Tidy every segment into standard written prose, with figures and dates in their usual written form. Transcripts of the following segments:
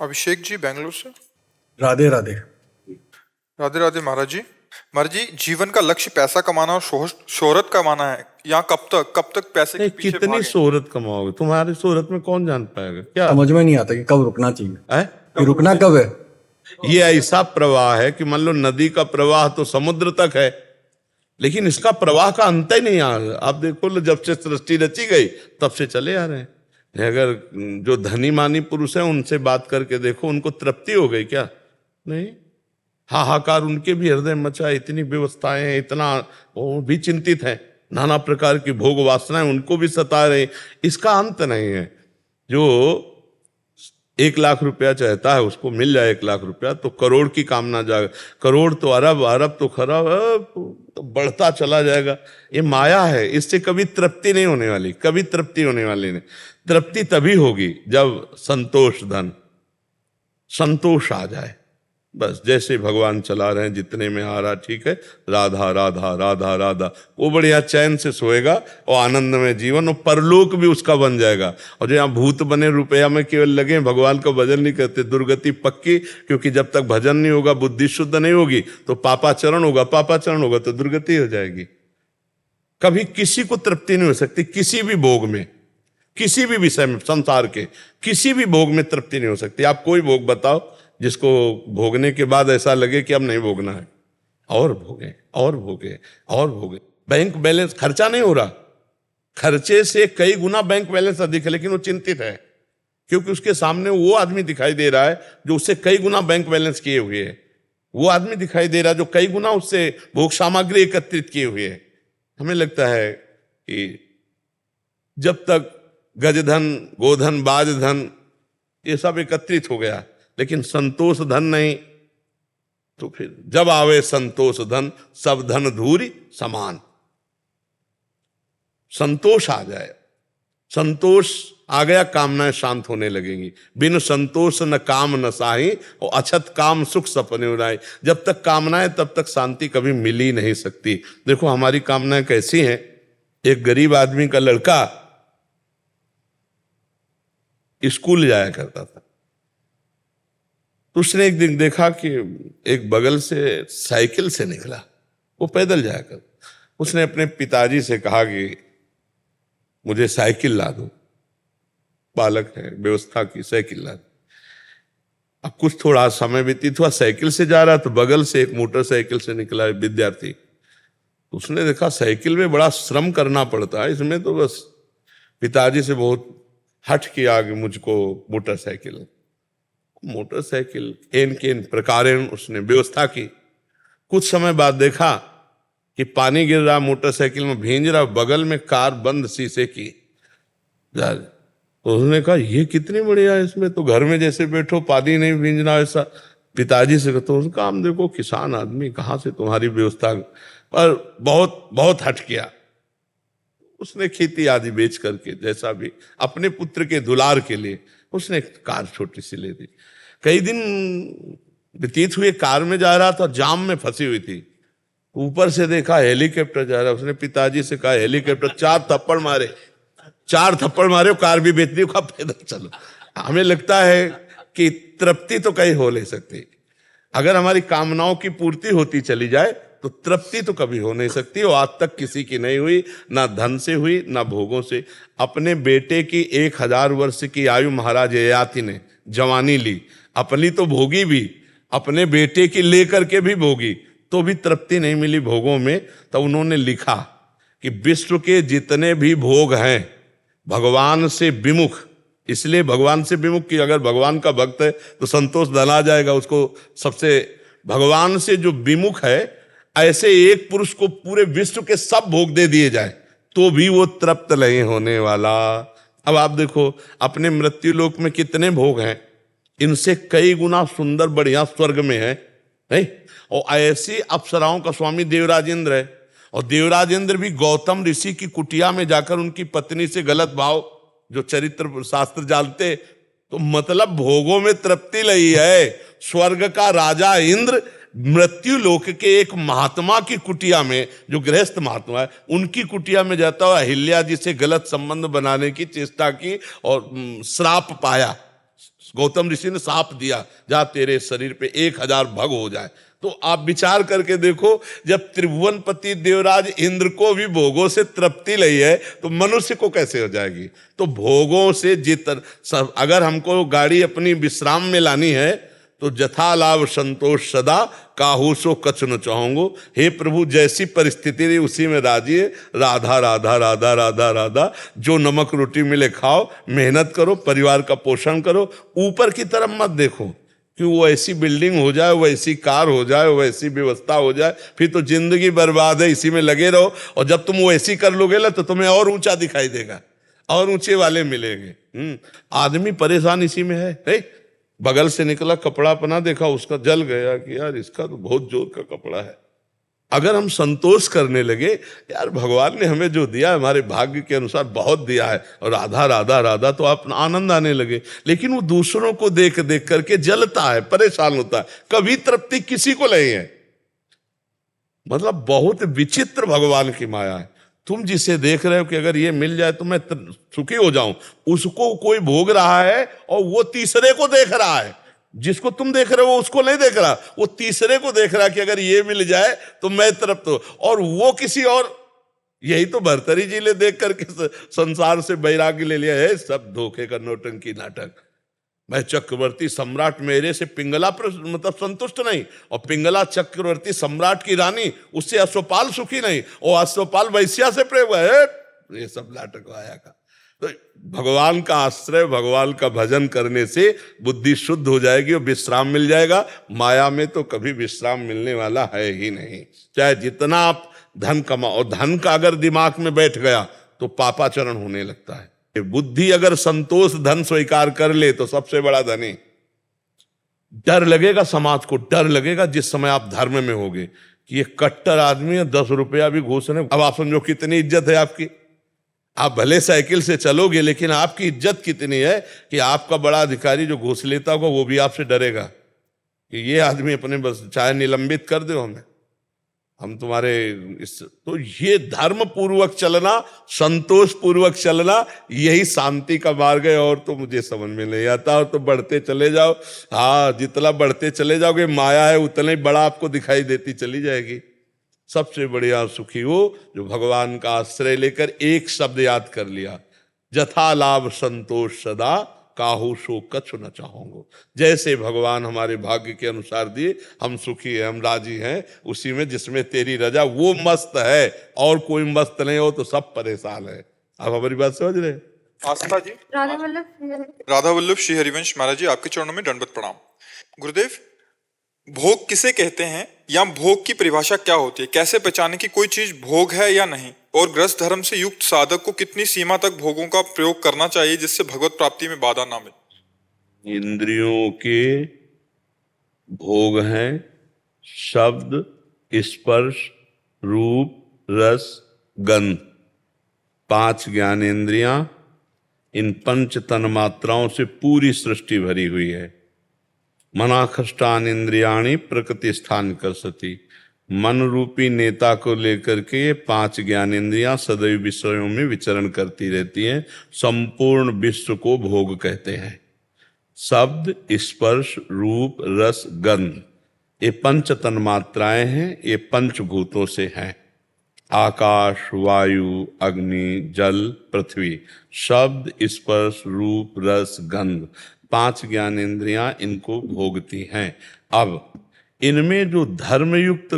अभिषेक जी बेंगलुरु से। राधे राधे। राधे राधे महाराज जी। महाराज जी, जीवन का लक्ष्य पैसा कमाना और शोहरत कमाना है। यहाँ कब तक पैसे के नहीं, पीछे कितनी भागें? शोहरत कमाओगे? तुम्हारी शोहरत में कौन जान पाएगा क्या समझ में नहीं आता कि कब रुकना चाहिए, है? कि रुकना कब है। ये ऐसा प्रवाह है कि मान लो नदी का प्रवाह तो समुद्र तक है, लेकिन इसका प्रवाह का अंत ही नहीं आ रहा। आप देखो लो, जब से सृष्टि रची गई तब से चले आ रहे हैं। अगर जो धनी मानी पुरुष है उनसे बात करके देखो, उनको तृप्ति हो गई क्या? नहीं। हाहाकार उनके भी हृदय मचा, इतनी व्यवस्थाएं हैं, इतना वो भी चिंतित है, नाना प्रकार की भोग वासनाएं उनको भी सता रहे। इसका अंत नहीं है। जो 1,00,000 रुपया चाहता है उसको मिल जाए 1,00,000 रुपया तो करोड़ की कामना जाएगा, करोड़ तो अरब, अरब तो खरब, तो बढ़ता चला जाएगा। ये माया है, इससे कभी तृप्ति नहीं होने वाली, कभी तृप्ति होने वाली नहीं। तृप्ति तभी होगी जब संतोष धन, संतोष आ जाए। बस जैसे भगवान चला रहे हैं, जितने में आ रहा ठीक है, राधा राधा राधा राधा, वो बढ़िया चैन से सोएगा और आनंद में जीवन, और परलोक भी उसका बन जाएगा। और जो यहाँ भूत बने रुपया में केवल लगे, भगवान का भजन नहीं करते, दुर्गति पक्की। क्योंकि जब तक भजन नहीं होगा, बुद्धि शुद्ध नहीं होगी, तो पापाचरण होगा, पापाचरण होगा तो दुर्गति हो जाएगी। कभी किसी को तृप्ति नहीं हो सकती, किसी भी भोग में, किसी भी विषय में, संसार के किसी भी भोग में तृप्ति नहीं हो सकती। आप कोई भोग बताओ जिसको भोगने के बाद ऐसा लगे कि अब नहीं भोगना है, और भोगे और भोगे और भोगे। बैंक बैलेंस, खर्चा नहीं हो रहा, खर्चे से कई गुना बैंक बैलेंस अधिक है, लेकिन वो चिंतित है क्योंकि उसके सामने वो आदमी दिखाई दे रहा है जो उससे कई गुना बैंक बैलेंस किए हुए है। वो आदमी दिखाई दे रहा है जो कई गुना उससे भोग सामग्री एकत्रित किए हुए है। हमें लगता है कि जब तक गजधन, गोधन, बाजधन ये सब एकत्रित हो गया, लेकिन संतोष धन नहीं, तो फिर जब आवे संतोष धन, सब धन धूरी समान। संतोष आ जाए, संतोष आ गया, कामनाएं शांत होने लगेंगी। बिन संतोष न काम न साही, और अछत काम सुख सपने उड़ाए। जब तक कामनाएं तब तक शांति कभी मिल ही नहीं सकती। देखो हमारी कामनाएं कैसी हैं। एक गरीब आदमी का लड़का स्कूल जाया करता था, तो उसने एक दिन देखा कि एक बगल से साइकिल से निकला, वो पैदल जाया कर। उसने अपने पिताजी से कहा कि मुझे साइकिल ला दो, बालक है, व्यवस्था की, साइकिल ला दो। अब कुछ थोड़ा समय व्यतीत हुआ, साइकिल से जा रहा तो बगल से एक मोटरसाइकिल से निकला विद्यार्थी। उसने देखा साइकिल में बड़ा श्रम करना पड़ता है, इसमें तो बस पिताजी से बहुत हट किया कि मुझको मोटरसाइकिल एन के प्रकारेण उसने व्यवस्था की। कुछ समय बाद देखा कि पानी गिर रहा, मोटरसाइकिल में भींज रहा, बगल में कार बंद शीशे की। तो उसने कहा ये कितनी बढ़िया है, इसमें तो घर में जैसे बैठो, पानी नहीं भींजना ऐसा। पिताजी से कहते, उसका काम देखो, किसान आदमी, कहाँ से तुम्हारी व्यवस्था। पर बहुत बहुत हट किया। उसने खेती आदि बेच करके जैसा भी अपने पुत्र के दुलार के लिए उसने एक कार छोटी सी ले दी। कई दिन व्यतीत हुए, कार में जा रहा था, जाम में फंसी हुई थी। ऊपर से देखा हेलीकॉप्टर जा रहा, उसने पिताजी से कहा हेलीकॉप्टर, 4 थप्पड़ मारे, कार भी बेच दी, कहा पैदल चलो। हमें लगता है कि तृप्ति तो कहीं हो नहीं सकती। अगर हमारी कामनाओं की पूर्ति होती चली जाए तो तृप्ति तो कभी हो नहीं सकती, और आज तक किसी की नहीं हुई, ना धन से हुई ना भोगों से। अपने बेटे की 1000 वर्ष की आयु महाराज ययाति ने जवानी ली, अपनी तो भोगी भी, अपने बेटे की लेकर के भी भोगी, तो भी तृप्ति नहीं मिली भोगों में। तो उन्होंने लिखा कि विश्व के जितने भी भोग हैं भगवान से विमुख, इसलिए भगवान से विमुख कि अगर भगवान का भक्त है तो संतोष धन आ जाएगा उसको। सबसे भगवान से जो विमुख है, ऐसे एक पुरुष को पूरे विश्व के सब भोग दे दिए जाए तो भी वो तृप्त नहीं होने वाला। अब आप देखो अपने मृत्यु लोक में कितने भोग हैं, इनसे कई गुना सुंदर बढ़िया स्वर्ग में है, नहीं? और ऐसी अप्सराओं का स्वामी देवराजेंद्र है, और देवराजेंद्र भी गौतम ऋषि की कुटिया में जाकर उनकी पत्नी से गलत भाव, जो चरित्र शास्त्र जानते, तो मतलब भोगों में तृप्ति नहीं है। स्वर्ग का राजा इंद्र मृत्यु लोक के एक महात्मा की कुटिया में, जो गृहस्थ महात्मा है, उनकी कुटिया में जाता हुआ अहिल्या जी से गलत संबंध बनाने की चेष्टा की और श्राप पाया। गौतम ऋषि ने साप दिया, जा तेरे शरीर पे 1000 भग हो जाए। तो आप विचार करके देखो, जब त्रिभुवनपति देवराज इंद्र को भी भोगों से तृप्ति लई है तो मनुष्य को कैसे हो जाएगी। तो भोगों से अगर हमको गाड़ी अपनी विश्राम में लानी है तो जथा लाभ संतोष सदा, काहू सो कछु न चाहूंगो। हे प्रभु, जैसी परिस्थिति रही उसी में राजी है। राधा राधा राधा राधा राधा, जो नमक रोटी मिले खाओ, मेहनत करो, परिवार का पोषण करो, ऊपर की तरफ मत देखो कि वो ऐसी बिल्डिंग हो जाए, वैसी कार हो जाए, वैसी व्यवस्था हो जाए, फिर तो जिंदगी बर्बाद है, इसी में लगे रहो। और जब तुम वो ऐसी कर लोगे ना तो तुम्हें और ऊंचा दिखाई देगा, और ऊंचे वाले मिलेंगे। आदमी परेशान इसी में है। बगल से निकला कपड़ा अपना देखा, उसका जल गया कि यार इसका तो बहुत जोर का कपड़ा है। अगर हम संतोष करने लगे, यार भगवान ने हमें जो दिया हमारे भाग्य के अनुसार बहुत दिया है, और राधा राधा राधा तो अपना आनंद आने लगे। लेकिन वो दूसरों को देख देख करके जलता है, परेशान होता है, कभी तृप्ति किसी को नहीं है। मतलब बहुत विचित्र भगवान की माया है। तुम जिसे देख रहे हो कि अगर ये मिल जाए तो मैं सुखी हो जाऊं, उसको कोई भोग रहा है और वो तीसरे को देख रहा है। जिसको तुम देख रहे हो उसको नहीं देख रहा, वो तीसरे को देख रहा कि अगर ये मिल जाए तो मैं तृप्त हो, और वो किसी और। यही तो भर्तरी जी ने देख करके संसार से वैराग्य ले लिया है। सब धोखे का नौटंकी नाटक। मैं चक्रवर्ती सम्राट, मेरे से पिंगला मतलब संतुष्ट नहीं, और पिंगला चक्रवर्ती सम्राट की रानी, उससे अश्वपाल सुखी नहीं, और अश्वपाल वैश्या से प्रेम है। ये सब नाटक आया का। तो भगवान का आश्रय, भगवान का भजन करने से बुद्धि शुद्ध हो जाएगी और विश्राम मिल जाएगा। माया में तो कभी विश्राम मिलने वाला है ही नहीं। चाहे जितना आप धन कमाओ, और धन का अगर दिमाग में बैठ गया तो पापाचरण होने लगता है। बुद्धि अगर संतोष धन स्वीकार कर ले तो सबसे बड़ा धनी। डर लगेगा समाज को, डर लगेगा जिस समय आप धर्म में होगे कि ये कट्टर आदमी है, 10 रुपया भी घूस रहे। अब आप समझो कितनी इज्जत है आपकी। आप भले साइकिल से चलोगे, लेकिन आपकी इज्जत कितनी है कि आपका बड़ा अधिकारी जो घूस लेता होगा वो भी आपसे डरेगा कि ये आदमी अपने बस चाहे निलंबित कर दो हमें, हम तुम्हारे तो ये धर्म पूर्वक चलना, संतोष पूर्वक चलना, यही शांति का मार्ग है। और तो मुझे समझ में नहीं आता। और तो बढ़ते चले जाओ, हाँ, जितना बढ़ते चले जाओगे माया है उतना ही बड़ा आपको दिखाई देती चली जाएगी। सबसे बढ़िया सुखी हो जो भगवान का आश्रय लेकर एक शब्द याद कर लिया, जथा लाभ संतोष सदा, काहू सो कछु न चाहूंगो। जैसे भगवान हमारे भाग्य के अनुसार दिए, हम सुखी हैं, हम राजी हैं उसी में जिसमें तेरी रजा। वो मस्त है और कोई मस्त नहीं हो तो सब परेशान है। आप हमारी बात समझ रहे हैं? आस्था जी। राधा वल्लभ श्री हरिवंश महाराज जी, आपके चरणों में दंडवत प्रणाम। गुरुदेव, भोग किसे कहते हैं या भोग की परिभाषा क्या होती है? कैसे पहचाने कि कोई चीज भोग है या नहीं? और गृहस्थ धर्म से युक्त साधक को कितनी सीमा तक भोगों का प्रयोग करना चाहिए जिससे भगवत प्राप्ति में बाधा ना मिले? इंद्रियों के भोग हैं शब्द, स्पर्श, रूप, रस, गंध। 5 ज्ञानेंद्रियां, इन 5 तन मात्राओं से पूरी सृष्टि भरी हुई है। मनाखष्टान इंद्रियाणी प्रकृति स्थान कर सती। मन रूपी नेता को लेकर के 5 ज्ञानेंद्रियां सदैव विषयों में विचरण करती रहती हैं। संपूर्ण विश्व को भोग कहते हैं। शब्द, स्पर्श, रूप, रस, गंध, ये 5 तन मात्राएं हैं। ये 5 भूतों से हैं। आकाश, वायु, अग्नि, जल, पृथ्वी। शब्द, स्पर्श, रूप, रस, गंध, 5 ज्ञानेंद्रियां इनको भोगती हैं। अब इनमें जो धर्मयुक्त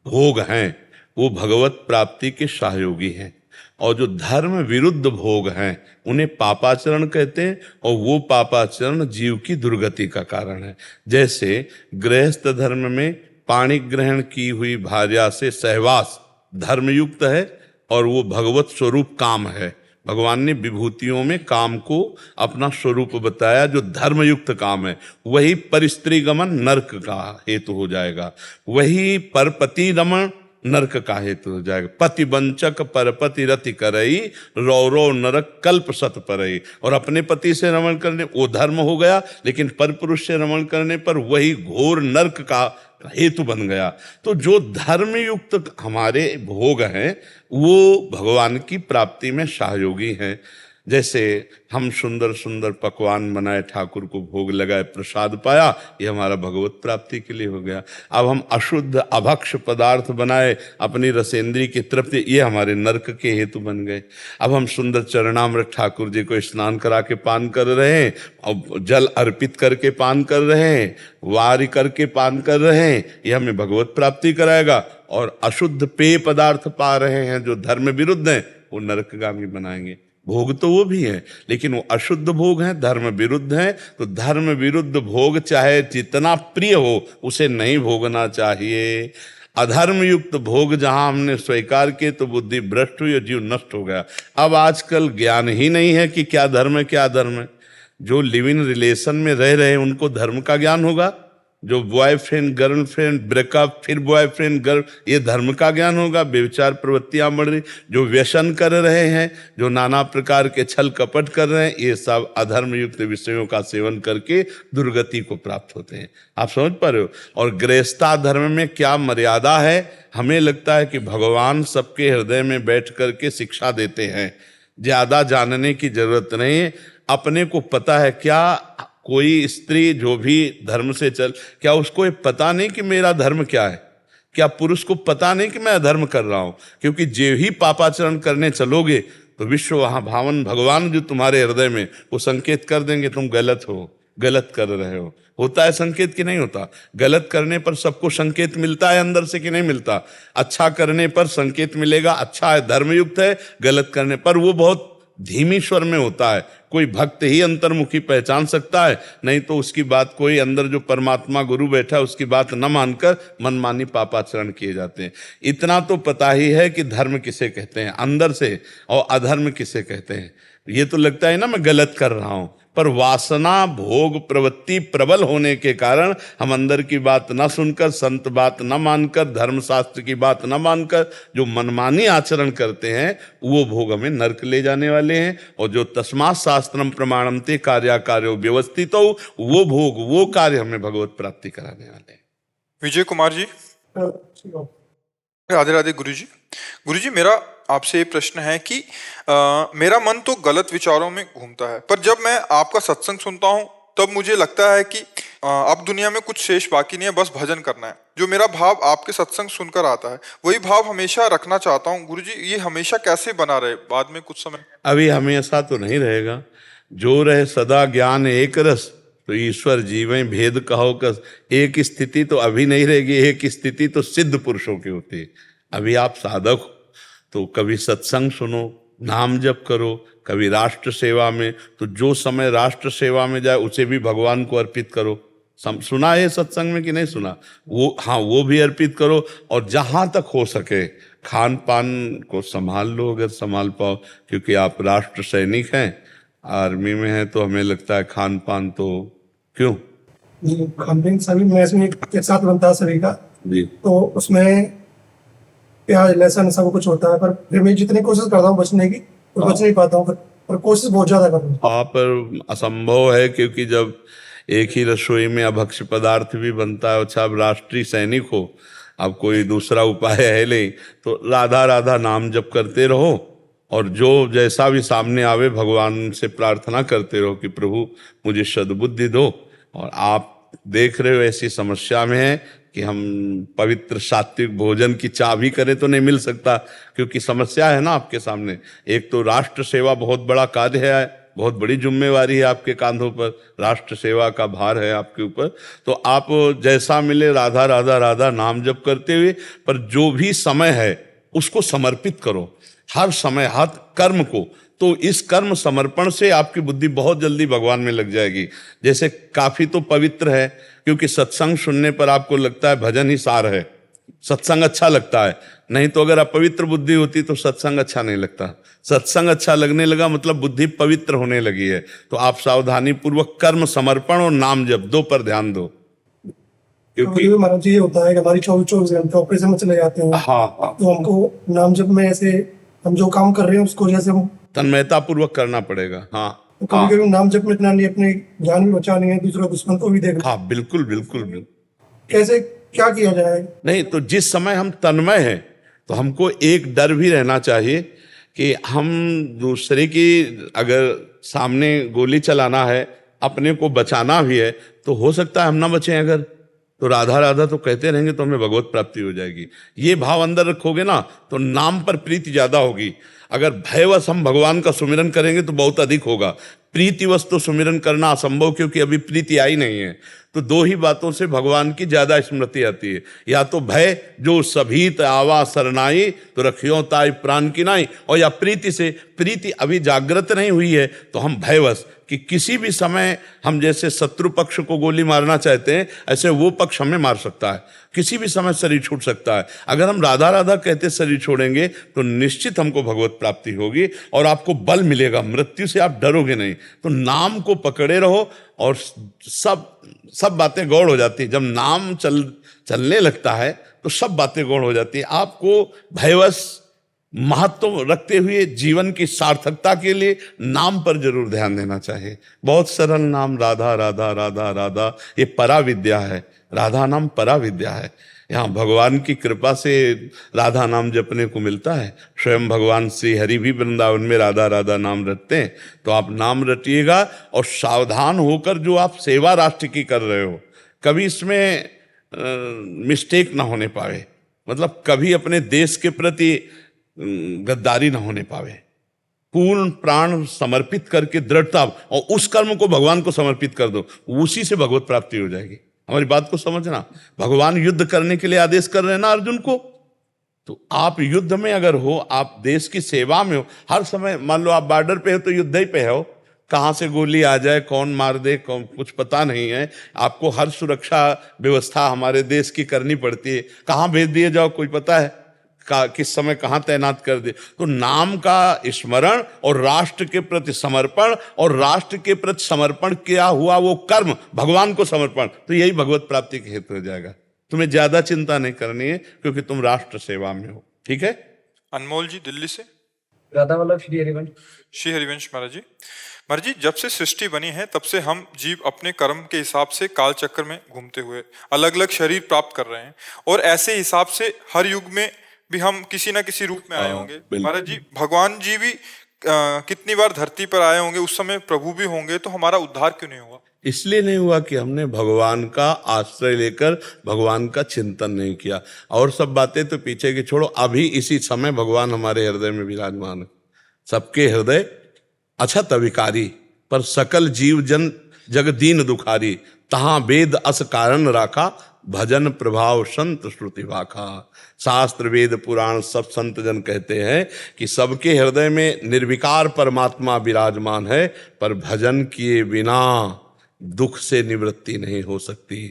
भोग हैं वो भगवत प्राप्ति के सहयोगी हैं, और जो धर्म विरुद्ध भोग हैं उन्हें पापाचरण कहते हैं, और वो पापाचरण जीव की दुर्गति का कारण है। जैसे गृहस्थ धर्म में पाणी ग्रहण की हुई भार्या से सहवास धर्मयुक्त है, और वो भगवत स्वरूप काम है। भगवान ने विभूतियों में काम को अपना स्वरूप बताया जो धर्मयुक्त काम है। वही परिस्त्री गमन नरक का हेतु हो जाएगा, वही परपति रमण नरक का हेतु हो जाएगा। पति वंचक परपति रति करई, रौरव नरक कल्प सत परई। और अपने पति से रमण करने वो धर्म हो गया, लेकिन परपुरुष से रमण करने पर वही घोर नरक का हेतु बन गया। तो जो धर्मयुक्त हमारे भोग हैं वो भगवान की प्राप्ति में सहयोगी हैं। जैसे हम सुंदर सुंदर पकवान बनाए, ठाकुर को भोग लगाए, प्रसाद पाया, ये हमारा भगवत प्राप्ति के लिए हो गया। अब हम अशुद्ध अभक्ष पदार्थ बनाए अपनी रसेंद्री की तृप्ति, ये हमारे नरक के हेतु बन गए। अब हम सुंदर चरणामृत ठाकुर जी को स्नान करा के पान कर रहे हैं, और जल अर्पित करके पान कर रहे हैं, वारी करके पान कर रहे हैं, ये हमें भगवत प्राप्ति कराएगा। और अशुद्ध पेय पदार्थ पा रहे हैं जो धर्म विरुद्ध हैं, वो नरकगामी बनाएंगे। भोग तो वो भी हैं, लेकिन वो अशुद्ध भोग हैं, धर्म विरुद्ध हैं। तो धर्म विरुद्ध भोग चाहे जितना प्रिय हो, उसे नहीं भोगना चाहिए। अधर्म युक्त भोग जहां हमने स्वीकार किए तो बुद्धि भ्रष्ट हुई और जीव नष्ट हो गया। अब आजकल ज्ञान ही नहीं है कि क्या धर्म है क्या अधर्म है। जो लिव इन रिलेशन में रह रहे हैं उनको धर्म का ज्ञान होगा, जो बॉयफ्रेंड गर्लफ्रेंड ब्रेकअप फिर बॉयफ्रेंड गर्ल, ये धर्म का ज्ञान होगा। व्यभिचार प्रवृत्तियां बढ़ रही, जो व्यसन कर रहे हैं, जो नाना प्रकार के छल कपट कर रहे हैं, ये सब अधर्म युक्त विषयों का सेवन करके दुर्गति को प्राप्त होते हैं। आप समझ पा रहे हो। और गृहस्था धर्म में क्या मर्यादा है, हमें लगता है कि भगवान सबके हृदय में बैठ करके शिक्षा देते हैं, ज्यादा जानने की जरूरत नहीं है। अपने को पता है क्या कोई स्त्री जो भी धर्म से चल, क्या उसको ये पता नहीं कि मेरा धर्म क्या है? क्या पुरुष को पता नहीं कि मैं अधर्म कर रहा हूं? क्योंकि जो ही पापाचरण करने चलोगे तो विश्व वहां भावन भगवान जो तुम्हारे हृदय में, वो संकेत कर देंगे तुम गलत हो, गलत कर रहे हो। होता है संकेत कि नहीं होता? गलत करने पर सबको संकेत मिलता है अंदर से कि नहीं मिलता? अच्छा करने पर संकेत मिलेगा, अच्छा है, धर्मयुक्त है। गलत करने पर वो बहुत धीमी स्वर में होता है। कोई भक्त ही अंतर्मुखी पहचान सकता है, नहीं तो उसकी बात कोई अंदर जो परमात्मा गुरु बैठा है उसकी बात न मानकर मनमानी पापाचरण किए जाते हैं। इतना तो पता ही है कि धर्म किसे कहते हैं अंदर से, और अधर्म किसे कहते हैं। ये तो लगता है ना मैं गलत कर रहा हूं, पर वासना भोग प्रवृत्ति प्रबल होने के कारण हम अंदर की बात न सुनकर, संत बात न मानकर, धर्मशास्त्र की बात न मानकर जो मनमानी आचरण करते हैं, वो भोग हमें नरक ले जाने वाले हैं। और जो तस्मात् शास्त्रम प्रमाणम ते कार्याकार्यो व्यवस्थितो, वो भोग वो कार्य हमें भगवत प्राप्ति कराने वाले हैं। विजय कुमार जी, राधे राधे। गुरु जी मेरा आपसे ये प्रश्न है कि मेरा मन तो गलत विचारों में घूमता है, पर जब मैं आपका सत्संग सुनता हूँ तब मुझे लगता है कि अब दुनिया में कुछ शेष बाकी नहीं है, बस भजन करना है। जो मेरा भाव आपके सत्संग सुनकर आता है वही भाव हमेशा रखना चाहता हूँ। गुरु जी ये हमेशा कैसे बना रहे बाद में कुछ समय? अभी हमेशा तो नहीं रहेगा। जो रहे सदा ज्ञान एक रस, तो ईश्वर जीवें भेद कहो कस। एक स्थिति तो अभी नहीं रहेगी, एक स्थिति तो सिद्ध पुरुषों की होती है। अभी आप साधक हो तो कभी सत्संग सुनो, नाम जप करो, कभी राष्ट्र सेवा में, तो जो समय राष्ट्र सेवा में जाए उसे भी भगवान को अर्पित करो। सुना है सत्संग में कि नहीं सुना? वो हाँ, वो भी अर्पित करो। और जहां तक हो सके खान पान को संभाल लो, अगर संभाल पाओ, क्योंकि आप राष्ट्र सैनिक हैं, आर्मी में हैं, तो हमें लगता है खान पान तो क्यों खान पीन सभी मैच में एक साथ बनता है सभी का जी, तो उसमें प्याज लहसुन सब कुछ होता है, पर फिर मैं जितनी कोशिश करता हूँ बचने की, तो बच नहीं पाता हूँ, पर कोशिश बहुत ज्यादा कर रहा हूँ। वहाँ पर असंभव है, क्योंकि जब एक ही रसोई में अभक्ष्य पदार्थ भी बनता है। अच्छा, अब राष्ट्रीय सैनिक हो, अब कोई दूसरा उपाय है नहीं, तो राधा राधा नाम जप करते रहो, और जो जैसा भी सामने आवे भगवान से प्रार्थना करते रहो कि प्रभु मुझे सद्बुद्धि दो। और आप देख रहे हो ऐसी समस्या में है कि हम पवित्र सात्विक भोजन की चाह भी करें तो नहीं मिल सकता, क्योंकि समस्या है ना आपके सामने। एक तो राष्ट्र सेवा बहुत बड़ा कार्य है, बहुत बड़ी जिम्मेवारी है आपके कांधों पर, राष्ट्र सेवा का भार है आपके ऊपर। तो आप जैसा मिले राधा राधा राधा नाम जप करते हुए, पर जो भी समय है उसको समर्पित करो, हर समय हर कर्म को। तो इस कर्म समर्पण से आपकी बुद्धि बहुत जल्दी भगवान में लग जाएगी। जैसे काफी तो पवित्र है, क्योंकि सत्संग सुनने पर आपको लगता है भजन ही सार है, सत्संग अच्छा लगता है। नहीं तो अगर अपवित्र बुद्धि होती तो सत्संग अच्छा नहीं लगता। सत्संग अच्छा लगने लगा मतलब बुद्धि पवित्र होने लगी है। तो आप सावधानी पूर्वक कर्म समर्पण और नाम जप दो पर ध्यान दो, क्योंकि महाराज जी ये होता है कि हमारी 24 घंटे ऑपरेशन में चले जाते हैं। हाँ, तो हमको नाम जप में ऐसे हम जो काम कर रहे हैं उसको जैसे हम तन्मयता पूर्वक करना पड़ेगा। हाँ, तो कभी कभी नाम जप में इतना नहीं, अपने जान भी बचानी है, दूसरा दुश्मन को भी देखना। हाँ, बिल्कुल बिल्कुल बिल्कुल। कैसे क्या किया जाए? नहीं तो जिस समय हम तन्मय हैं तो हमको एक डर भी रहना चाहिए कि हम दूसरे की अगर सामने गोली चलाना है, अपने को बचाना भी है, तो हो सकता है हम ना बचें अगर, तो राधा राधा तो कहते रहेंगे तो हमें भगवत प्राप्ति हो जाएगी। ये भाव अंदर रखोगे ना तो नाम पर प्रीति ज्यादा होगी। अगर भयवश हम भगवान का सुमिरन करेंगे तो बहुत अधिक होगा। प्रीतिवश तो सुमिरन करना असंभव, क्योंकि अभी प्रीति आई नहीं है। तो दो ही बातों से भगवान की ज्यादा स्मृति आती है, या तो भय जो सभीत आवा सरनाई तो रखियो ताई प्राण की नाई, और या प्रीति से, प्रीति अभी जागृत नहीं हुई है तो हम भयवश कि किसी भी समय हम जैसे शत्रु पक्ष को गोली मारना चाहते हैं, ऐसे वो पक्ष हमें मार सकता है, किसी भी समय शरीर छूट सकता है। अगर हम राधा राधा कहते शरीर छोड़ेंगे तो निश्चित हमको भगवत प्राप्ति होगी और आपको बल मिलेगा, मृत्यु से आप डरोगे नहीं। तो नाम को पकड़े रहो और सब बातें गौड़ हो जाती है। जब नाम चलने लगता है तो सब बातें गौड़ हो जाती है। आपको भयवश महत्व रखते हुए जीवन की सार्थकता के लिए नाम पर जरूर ध्यान देना चाहिए। बहुत सरल नाम राधा राधा राधा राधा, ये पराविद्या है। राधा नाम पराविद्या है। यहाँ भगवान की कृपा से राधा नाम जपने को मिलता है। स्वयं भगवान श्री हरि भी वृंदावन में राधा राधा नाम रटते हैं। तो आप नाम रटिएगा और सावधान होकर जो आप सेवा राष्ट्र की कर रहे हो, कभी इसमें मिस्टेक ना होने पावे, मतलब कभी अपने देश के प्रति गद्दारी ना होने पावे। पूर्ण प्राण समर्पित करके दृढ़ता, और उस कर्म को भगवान को समर्पित कर दो, उसी से भगवत प्राप्ति हो जाएगी। हमारी बात को समझना। भगवान युद्ध करने के लिए आदेश कर रहे हैं ना अर्जुन को, तो आप युद्ध में अगर हो, आप देश की सेवा में हो, हर समय मान लो आप बॉर्डर पे हो तो युद्ध ही पे हो, कहाँ से गोली आ जाए, कौन मार दे, कौन, कुछ पता नहीं है। आपको हर सुरक्षा व्यवस्था हमारे देश की करनी पड़ती है। कहाँ भेज दिए जाओ कोई पता है, किस समय कहाँ तैनात कर दे। तो नाम का स्मरण और राष्ट्र के प्रति समर्पण, और राष्ट्र के प्रति समर्पण किया हुआ वो कर्म भगवान को समर्पण, तो यही भगवत प्राप्ति के हेतु हो जाएगा। तुम्हें ज्यादा चिंता नहीं करनी है क्योंकि तुम राष्ट्र सेवा में हो। ठीक है। अनमोल जी दिल्ली से। राधा वल्लभ श्री हरिवंश। श्री हरिवंश महाराज जी। महाराज जी, जब से सृष्टि बनी है तब से हम जीव अपने कर्म के हिसाब से काल चक्र में घूमते हुए अलग अलग शरीर प्राप्त कर रहे हैं, और ऐसे हिसाब से हर युग में भी हम किसी ना किसी रूप में आए होंगे। महाराज जी, भगवान जी भी कितनी बार धरती पर आए होंगे, उस समय प्रभु भी होंगे, तो हमारा उद्धार क्यों नहीं हुआ? इसलिए नहीं हुआ कि हमने भगवान का आश्रय लेकर भगवान का चिंतन नहीं किया। और सब बातें तो पीछे की छोड़ो, अभी इसी समय भगवान हमारे हृदय में विराजमान है। सबके हृदय अछत अविकारी, पर सकल जीव जन जग दीन दुखारी, तहां वेद अस कारण राखा, भजन प्रभाव संत श्रुति वाखा। शास्त्र वेद पुराण सब संत जन कहते हैं कि सबके हृदय में निर्विकार परमात्मा विराजमान है, पर भजन किए बिना दुख से निवृत्ति नहीं हो सकती।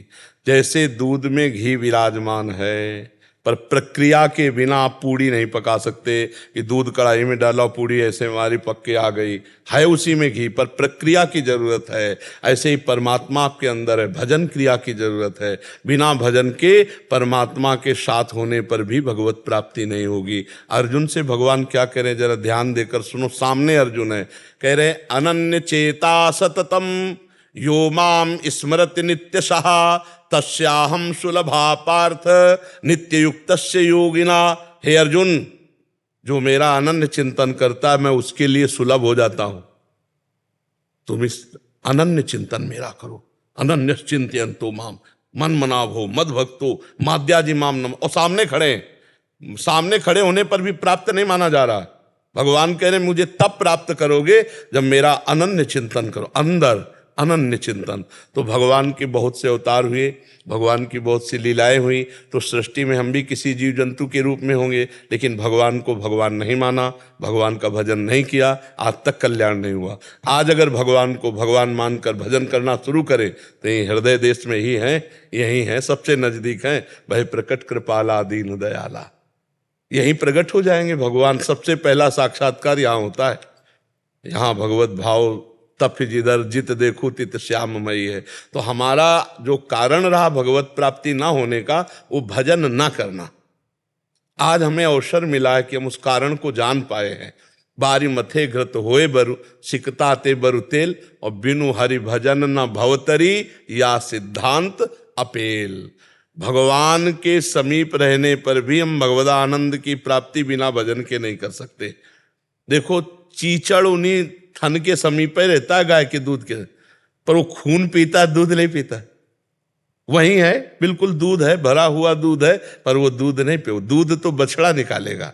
जैसे दूध में घी विराजमान है, पर प्रक्रिया के बिना आप पूड़ी नहीं पका सकते कि दूध कढ़ाई में डाला पूड़ी ऐसे हमारी पक के आ गई, है उसी में घी, पर प्रक्रिया की जरूरत है। ऐसे ही परमात्मा आपके अंदर है, भजन क्रिया की जरूरत है। बिना भजन के परमात्मा के साथ होने पर भी भगवत प्राप्ति नहीं होगी। अर्जुन से भगवान क्या कह रहे हैं, जरा ध्यान देकर सुनो। सामने अर्जुन है, कह रहे अनन्य चेता सततम यो माम स्मरति नित्यशः, तस्याहम सुलभा पार्थ नित्य युक्तस्य योगिना। हे अर्जुन, जो मेरा अनन्य चिंतन करता है मैं उसके लिए सुलभ हो जाता हूं। तुम इस अनन्य चिंतन मेरा करो। अनन्य चिंतयन्तो माम मन मनाव हो मद भक्तो माद्याजी माम नम। और सामने खड़े होने पर भी प्राप्त नहीं माना जा रहा। भगवान कह रहे मुझे तब प्राप्त करोगे जब मेरा अनन्य चिंतन करो। अंदर अनन्य चिंतन। तो भगवान के बहुत से अवतार हुए, भगवान की बहुत सी लीलाएं हुई, तो सृष्टि में हम भी किसी जीव जंतु के रूप में होंगे, लेकिन भगवान को भगवान नहीं माना, भगवान का भजन नहीं किया, आज तक कल्याण नहीं हुआ। आज अगर भगवान को भगवान मानकर भजन करना शुरू करें तो ये हृदय देश में ही हैं, यही हैं, सबसे नजदीक हैं। वह प्रकट कृपाला दीन दयाला, यहीं प्रकट हो जाएंगे भगवान। सबसे पहला साक्षात्कार यहाँ होता है। यहाँ भगवत भाव तप जिधर जित देखो तित श्याममयी है। तो हमारा जो कारण रहा भगवत प्राप्ति ना होने का, वो भजन ना करना। आज हमें अवसर मिला है कि हम उस कारण को जान पाए हैं। बारी मथे घृत होए बरु सिकता ते बरु तेल, और बिनु हरि भजन न भवतरी या सिद्धांत अपेल। भगवान के समीप रहने पर भी हम भगवदानंद की प्राप्ति बिना भजन के नहीं कर सकते। देखो चीचड़ उन्हीं थन के समीप ही रहता है गाय के दूध के, पर वो खून पीता है, दूध नहीं पीता। वही है, बिल्कुल दूध है, भरा हुआ दूध है, पर वो दूध नहीं पे, दूध तो बछड़ा निकालेगा।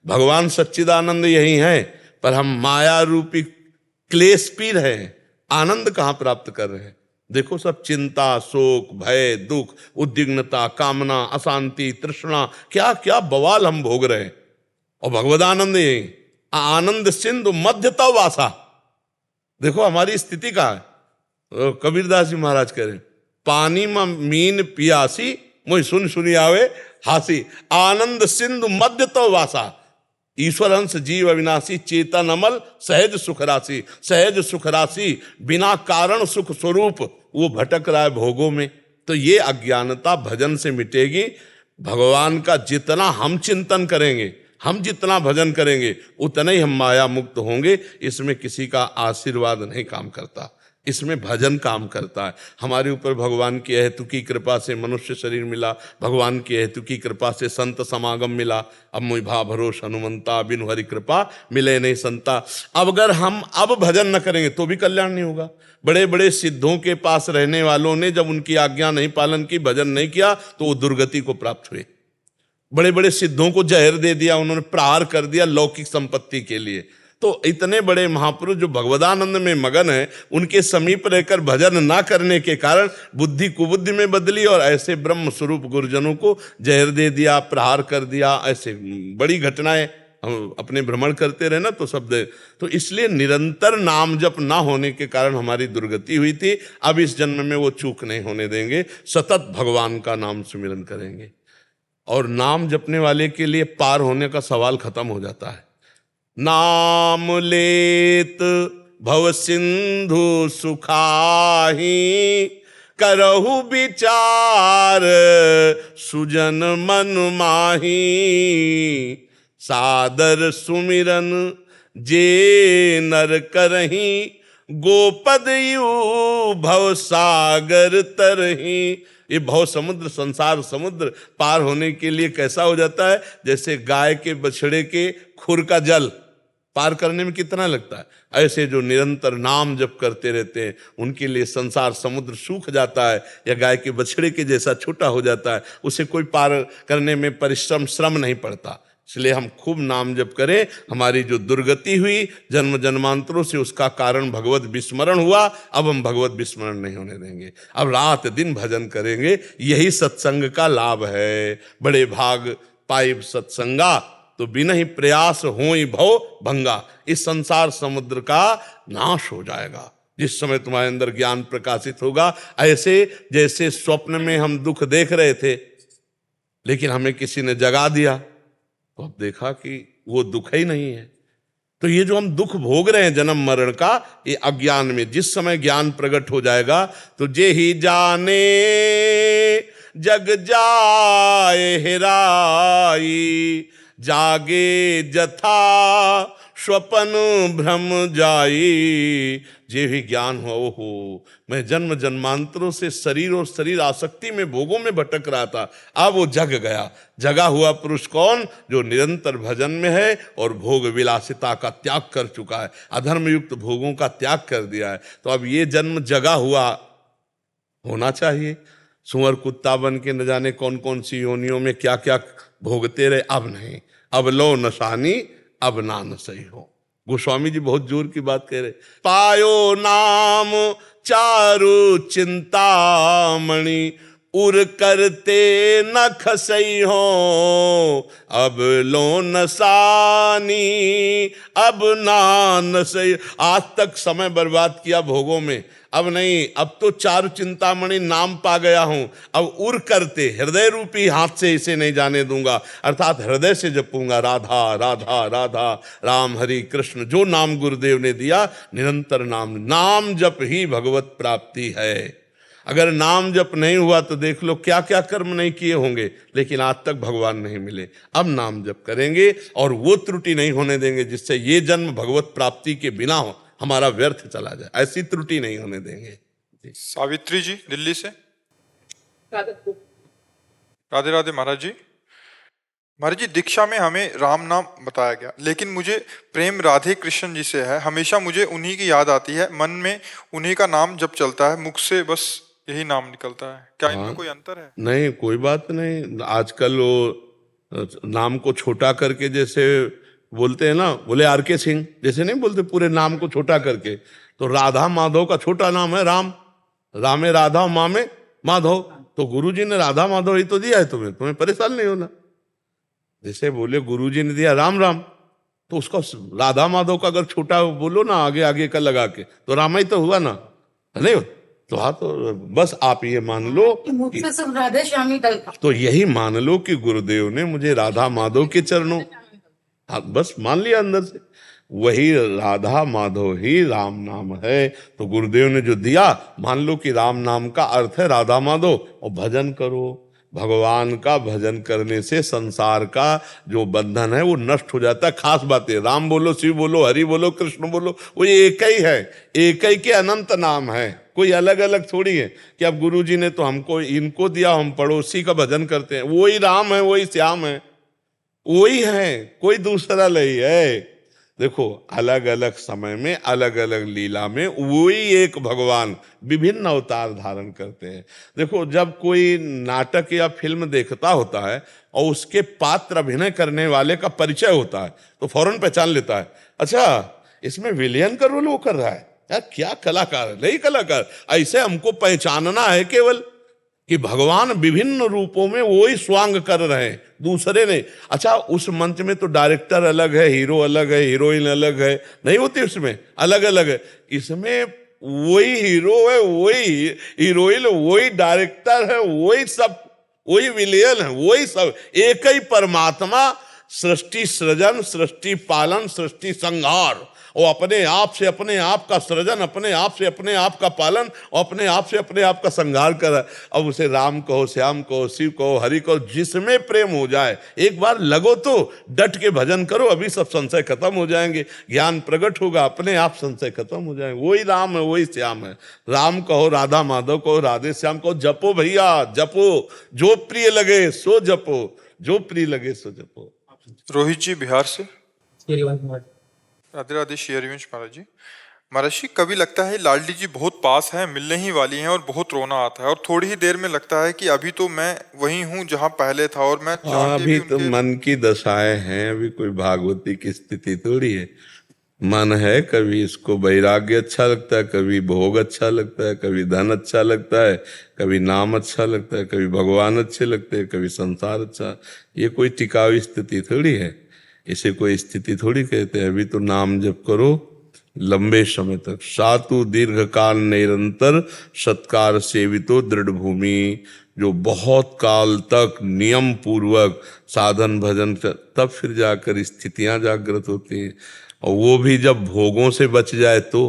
भगवान सच्चिदानंद यही है, पर हम माया रूपी क्लेश पी रहे हैं, आनंद कहां प्राप्त कर रहे हैं। देखो सब चिंता, शोक, भय, दुख, उद्विग्नता, कामना, अशांति, तृष्णा, क्या क्या बवाल हम भोग रहे हैं। और भगवदानंद यही, आनंद सिंधु मध्य तव वासा। देखो हमारी स्थिति कहाँ है। कबीरदास जी महाराज कह रहे, पानी में मीन पियासी, मुझे सुन सुनी आवे हासी, आनंद सिंधु मध्य तव वासा। ईश्वर अंश जीव अविनाशी, चेतन अमल, सहज सुख राशि। सहज सुख राशि, बिना कारण सुख स्वरूप, वो भटक रहा है भोगों में। तो ये अज्ञानता भजन से मिटेगी। भगवान का जितना हम चिंतन करेंगे, हम जितना भजन करेंगे, उतना ही हम माया मुक्त होंगे। इसमें किसी का आशीर्वाद नहीं काम करता, इसमें भजन काम करता है। हमारे ऊपर भगवान की अहेतु की कृपा से मनुष्य शरीर मिला, भगवान की अहेतु की कृपा से संत समागम मिला। अब मुझ भा भरोस हनुमंता, बिनु हरि कृपा मिले नहीं संता। अब अगर हम अब भजन न करेंगे तो भी कल्याण नहीं होगा। बड़े बड़े सिद्धों के पास रहने वालों ने जब उनकी आज्ञा नहीं पालन की, भजन नहीं किया, तो वो दुर्गति को प्राप्त हुए। बड़े बड़े सिद्धों को जहर दे दिया, उन्होंने प्रहार कर दिया लौकिक संपत्ति के लिए। तो इतने बड़े महापुरुष जो भगवदानंद में मगन है, उनके समीप रहकर भजन ना करने के कारण बुद्धि कुबुद्धि में बदली और ऐसे ब्रह्म स्वरूप गुरुजनों को जहर दे दिया, प्रहार कर दिया। ऐसे बड़ी घटनाएं हम अपने भ्रमण करते रहे ना, तो शब्द। तो इसलिए निरंतर नाम जप ना होने के कारण हमारी दुर्गति हुई थी। अब इस जन्म में वो चूक नहीं होने देंगे, सतत भगवान का नाम सुमिरन करेंगे। और नाम जपने वाले के लिए पार होने का सवाल खत्म हो जाता है। नाम लेत भव सिंधु सुखाही, करहु विचार सुजन मन माही। सादर सुमिरन जे नर करही, गोपद यू भव सागर तरही। ये भव समुद्र, संसार समुद्र पार होने के लिए कैसा हो जाता है, जैसे गाय के बछड़े के खुर का जल पार करने में कितना लगता है, ऐसे जो निरंतर नाम जप करते रहते हैं उनके लिए संसार समुद्र सूख जाता है, या गाय के बछड़े के जैसा छोटा हो जाता है। उसे कोई पार करने में परिश्रम, श्रम नहीं पड़ता। इसलिए हम खूब नाम जप करें। हमारी जो दुर्गति हुई जन्म जन्मांतरों से, उसका कारण भगवत विस्मरण हुआ। अब हम भगवत विस्मरण नहीं होने देंगे, अब रात दिन भजन करेंगे। यही सत्संग का लाभ है। बड़े भाग पाइब सत्संगा, तो बिना ही प्रयास होई भव भंगा। इस संसार समुद्र का नाश हो जाएगा जिस समय तुम्हारे अंदर ज्ञान प्रकाशित होगा। ऐसे जैसे स्वप्न में हम दुख देख रहे थे, लेकिन हमें किसी ने जगा दिया, तो अब देखा कि वो दुख ही नहीं है। तो ये जो हम दुख भोग रहे हैं जन्म मरण का, ये अज्ञान में। जिस समय ज्ञान प्रकट हो जाएगा, तो जे ही जाने जग जाए हेराई, जागे जथा स्वपन भ्रम जाई। जे भी ज्ञान हो, मैं जन्म जन्मांतरों से शरीर और शरीर आसक्ति में, भोगों में भटक रहा था, अब वो जग गया। जगा हुआ पुरुष कौन? जो निरंतर भजन में है और भोग विलासिता का त्याग कर चुका है, अधर्म युक्त भोगों का त्याग कर दिया है। तो अब ये जन्म जगा हुआ होना चाहिए। सुअर कुत्ता बन के न जाने कौन कौन सी योनियों में क्या क्या भोगते रहे। अब नहीं, अब लो नशानी, अब ना न सही हो। गोस्वामी जी बहुत जोर की बात कह रहे। पायो नाम चारु चिंतामणि, उर करते न खसई हो। अब लो नसानी, अब ना न सही। आज तक समय बर्बाद किया भोगों में, अब नहीं, अब तो चारु चिंतामणि नाम पा गया हूं। अब उर करते, हृदय रूपी हाथ से इसे नहीं जाने दूंगा, अर्थात हृदय से जपूंगा राधा राधा राधा, राम हरि कृष्ण। जो नाम गुरुदेव ने दिया, निरंतर नाम, नाम जप ही भगवत प्राप्ति है। अगर नाम जप नहीं हुआ तो देख लो क्या क्या कर्म नहीं किए होंगे, लेकिन आज तक भगवान नहीं मिले। अब नाम जप करेंगे और वो त्रुटि नहीं होने देंगे जिससे ये जन्म भगवत प्राप्ति के बिना हो हमारा व्यर्थ चला जाए। ऐसी त्रुटि नहीं होने देंगे। सावित्री जी दिल्ली से। राधे राधे महाराज जी। महाराज जी, दीक्षा में हमें राम नाम बताया गया, लेकिन मुझे प्रेम राधे कृष्ण जी से है। हमेशा मुझे उन्हीं की याद आती है, मन में उन्हीं का नाम जब चलता है, मुख से बस यही नाम निकलता है। क्या इनमें कोई अंतर है? नहीं, कोई बात नहीं। आजकल वो नाम को छोटा करके जैसे बोलते हैं ना, बोले आर के सिंह, जैसे नहीं बोलते पूरे नाम को छोटा करके, तो राधा माधव का छोटा नाम है राम। रामे राधा, मामे माधव। तो गुरुजी ने राधा माधव ही तो दिया है तुम्हें, तुम्हें परेशान नहीं होना। जैसे बोले गुरुजी ने दिया राम राम, तो उसका राधा माधव का अगर छोटा बोलो ना आगे आगे का लगा के, तो रामा ही तो हुआ ना, नहीं? तो हाँ, तो बस आप ये मान लो मुख से सब राधे श्यामी तक। तो यही मान लो कि गुरुदेव ने मुझे राधा माधव के चरणों, हाँ बस मान लिया अंदर से, वही राधा माधव ही राम नाम है। तो गुरुदेव ने जो दिया, मान लो कि राम नाम का अर्थ है राधा माधव, और भजन करो। भगवान का भजन करने से संसार का जो बंधन है वो नष्ट हो जाता है। खास बात है, राम बोलो, शिव बोलो, हरि बोलो, कृष्ण बोलो, वो एक ही है, एक ही के अनंत नाम है, कोई अलग अलग थोड़ी है कि अब गुरुजी ने तो हमको इनको दिया, हम पड़ोसी का भजन करते हैं। वही राम है, वही श्याम है, वही है, कोई दूसरा नहीं है। देखो, अलग अलग समय में अलग अलग लीला में वही एक भगवान विभिन्न अवतार धारण करते हैं। देखो, जब कोई नाटक या फिल्म देखता होता है और उसके पात्र अभिनय करने वाले का परिचय होता है, तो फौरन पहचान लेता है, अच्छा इसमें विलेन का रोल वो कर रहा है, यार क्या कलाकार है, नहीं कलाकार। ऐसे हमको पहचानना है केवल कि भगवान विभिन्न रूपों में वही स्वांग कर रहे हैं, दूसरे नहीं। अच्छा, उस मंच में तो डायरेक्टर अलग है, हीरो अलग है, हीरोइन अलग है, नहीं होती उसमें, अलग अलग है। इसमें वही हीरो है, वही हीरोइन, वही डायरेक्टर है, वही सब, वही विलेन है, वही सब, एक ही परमात्मा। सृष्टि सृजन, सृष्टि पालन, सृष्टि संहार, वो अपने आप से अपने आप का सृजन, अपने आप से अपने आप का पालन, और अपने आप से अपने आप का संहार कर। अब उसे राम कहो, श्याम कहो, शिव कहो, हरि कहो, जिसमें प्रेम हो जाए, एक बार लगो तो डट के भजन करो, अभी सब संशय खत्म हो जाएंगे, ज्ञान प्रकट होगा, अपने आप संशय खत्म हो जाएंगे। वही राम है, वही श्याम है। राम कहो, राधा माधव कहो, राधे श्याम कहो, जपो भैया जपो, जो प्रिय लगे सो जपो, जो प्रिय लगे सो जपो। रोहित जी बिहार से। हरिवंश महाराज। राधे राधे श्री हरिवंश महाराज जी। महाराज जी, कभी लगता है लाडली जी बहुत पास हैं, मिलने ही वाली हैं, और बहुत रोना आता है, और थोड़ी ही देर में लगता है कि अभी तो मैं वही हूँ जहाँ पहले था, और मैं चाह के अभी भी तो उनके... मन की दशाएं हैं, अभी कोई भागवती की स्थिति थोड़ी है। मन है, कभी इसको वैराग्य अच्छा लगता है, कभी भोग अच्छा लगता है, कभी धन अच्छा लगता है, कभी नाम अच्छा लगता है, कभी भगवान अच्छे लगते हैं, कभी संसार अच्छा। ये कोई टिकाऊ स्थिति थोड़ी है, इसे कोई स्थिति थोड़ी कहते हैं। अभी तो नाम जप करो लंबे समय तक। सातु दीर्घ काल निरंतर सत्कार सेवितो दृढ़ भूमि, जो बहुत काल तक नियम पूर्वक साधन भजन कर, तब फिर जाकर स्थितियां जागृत होती हैं। और वो भी जब भोगों से बच जाए तो,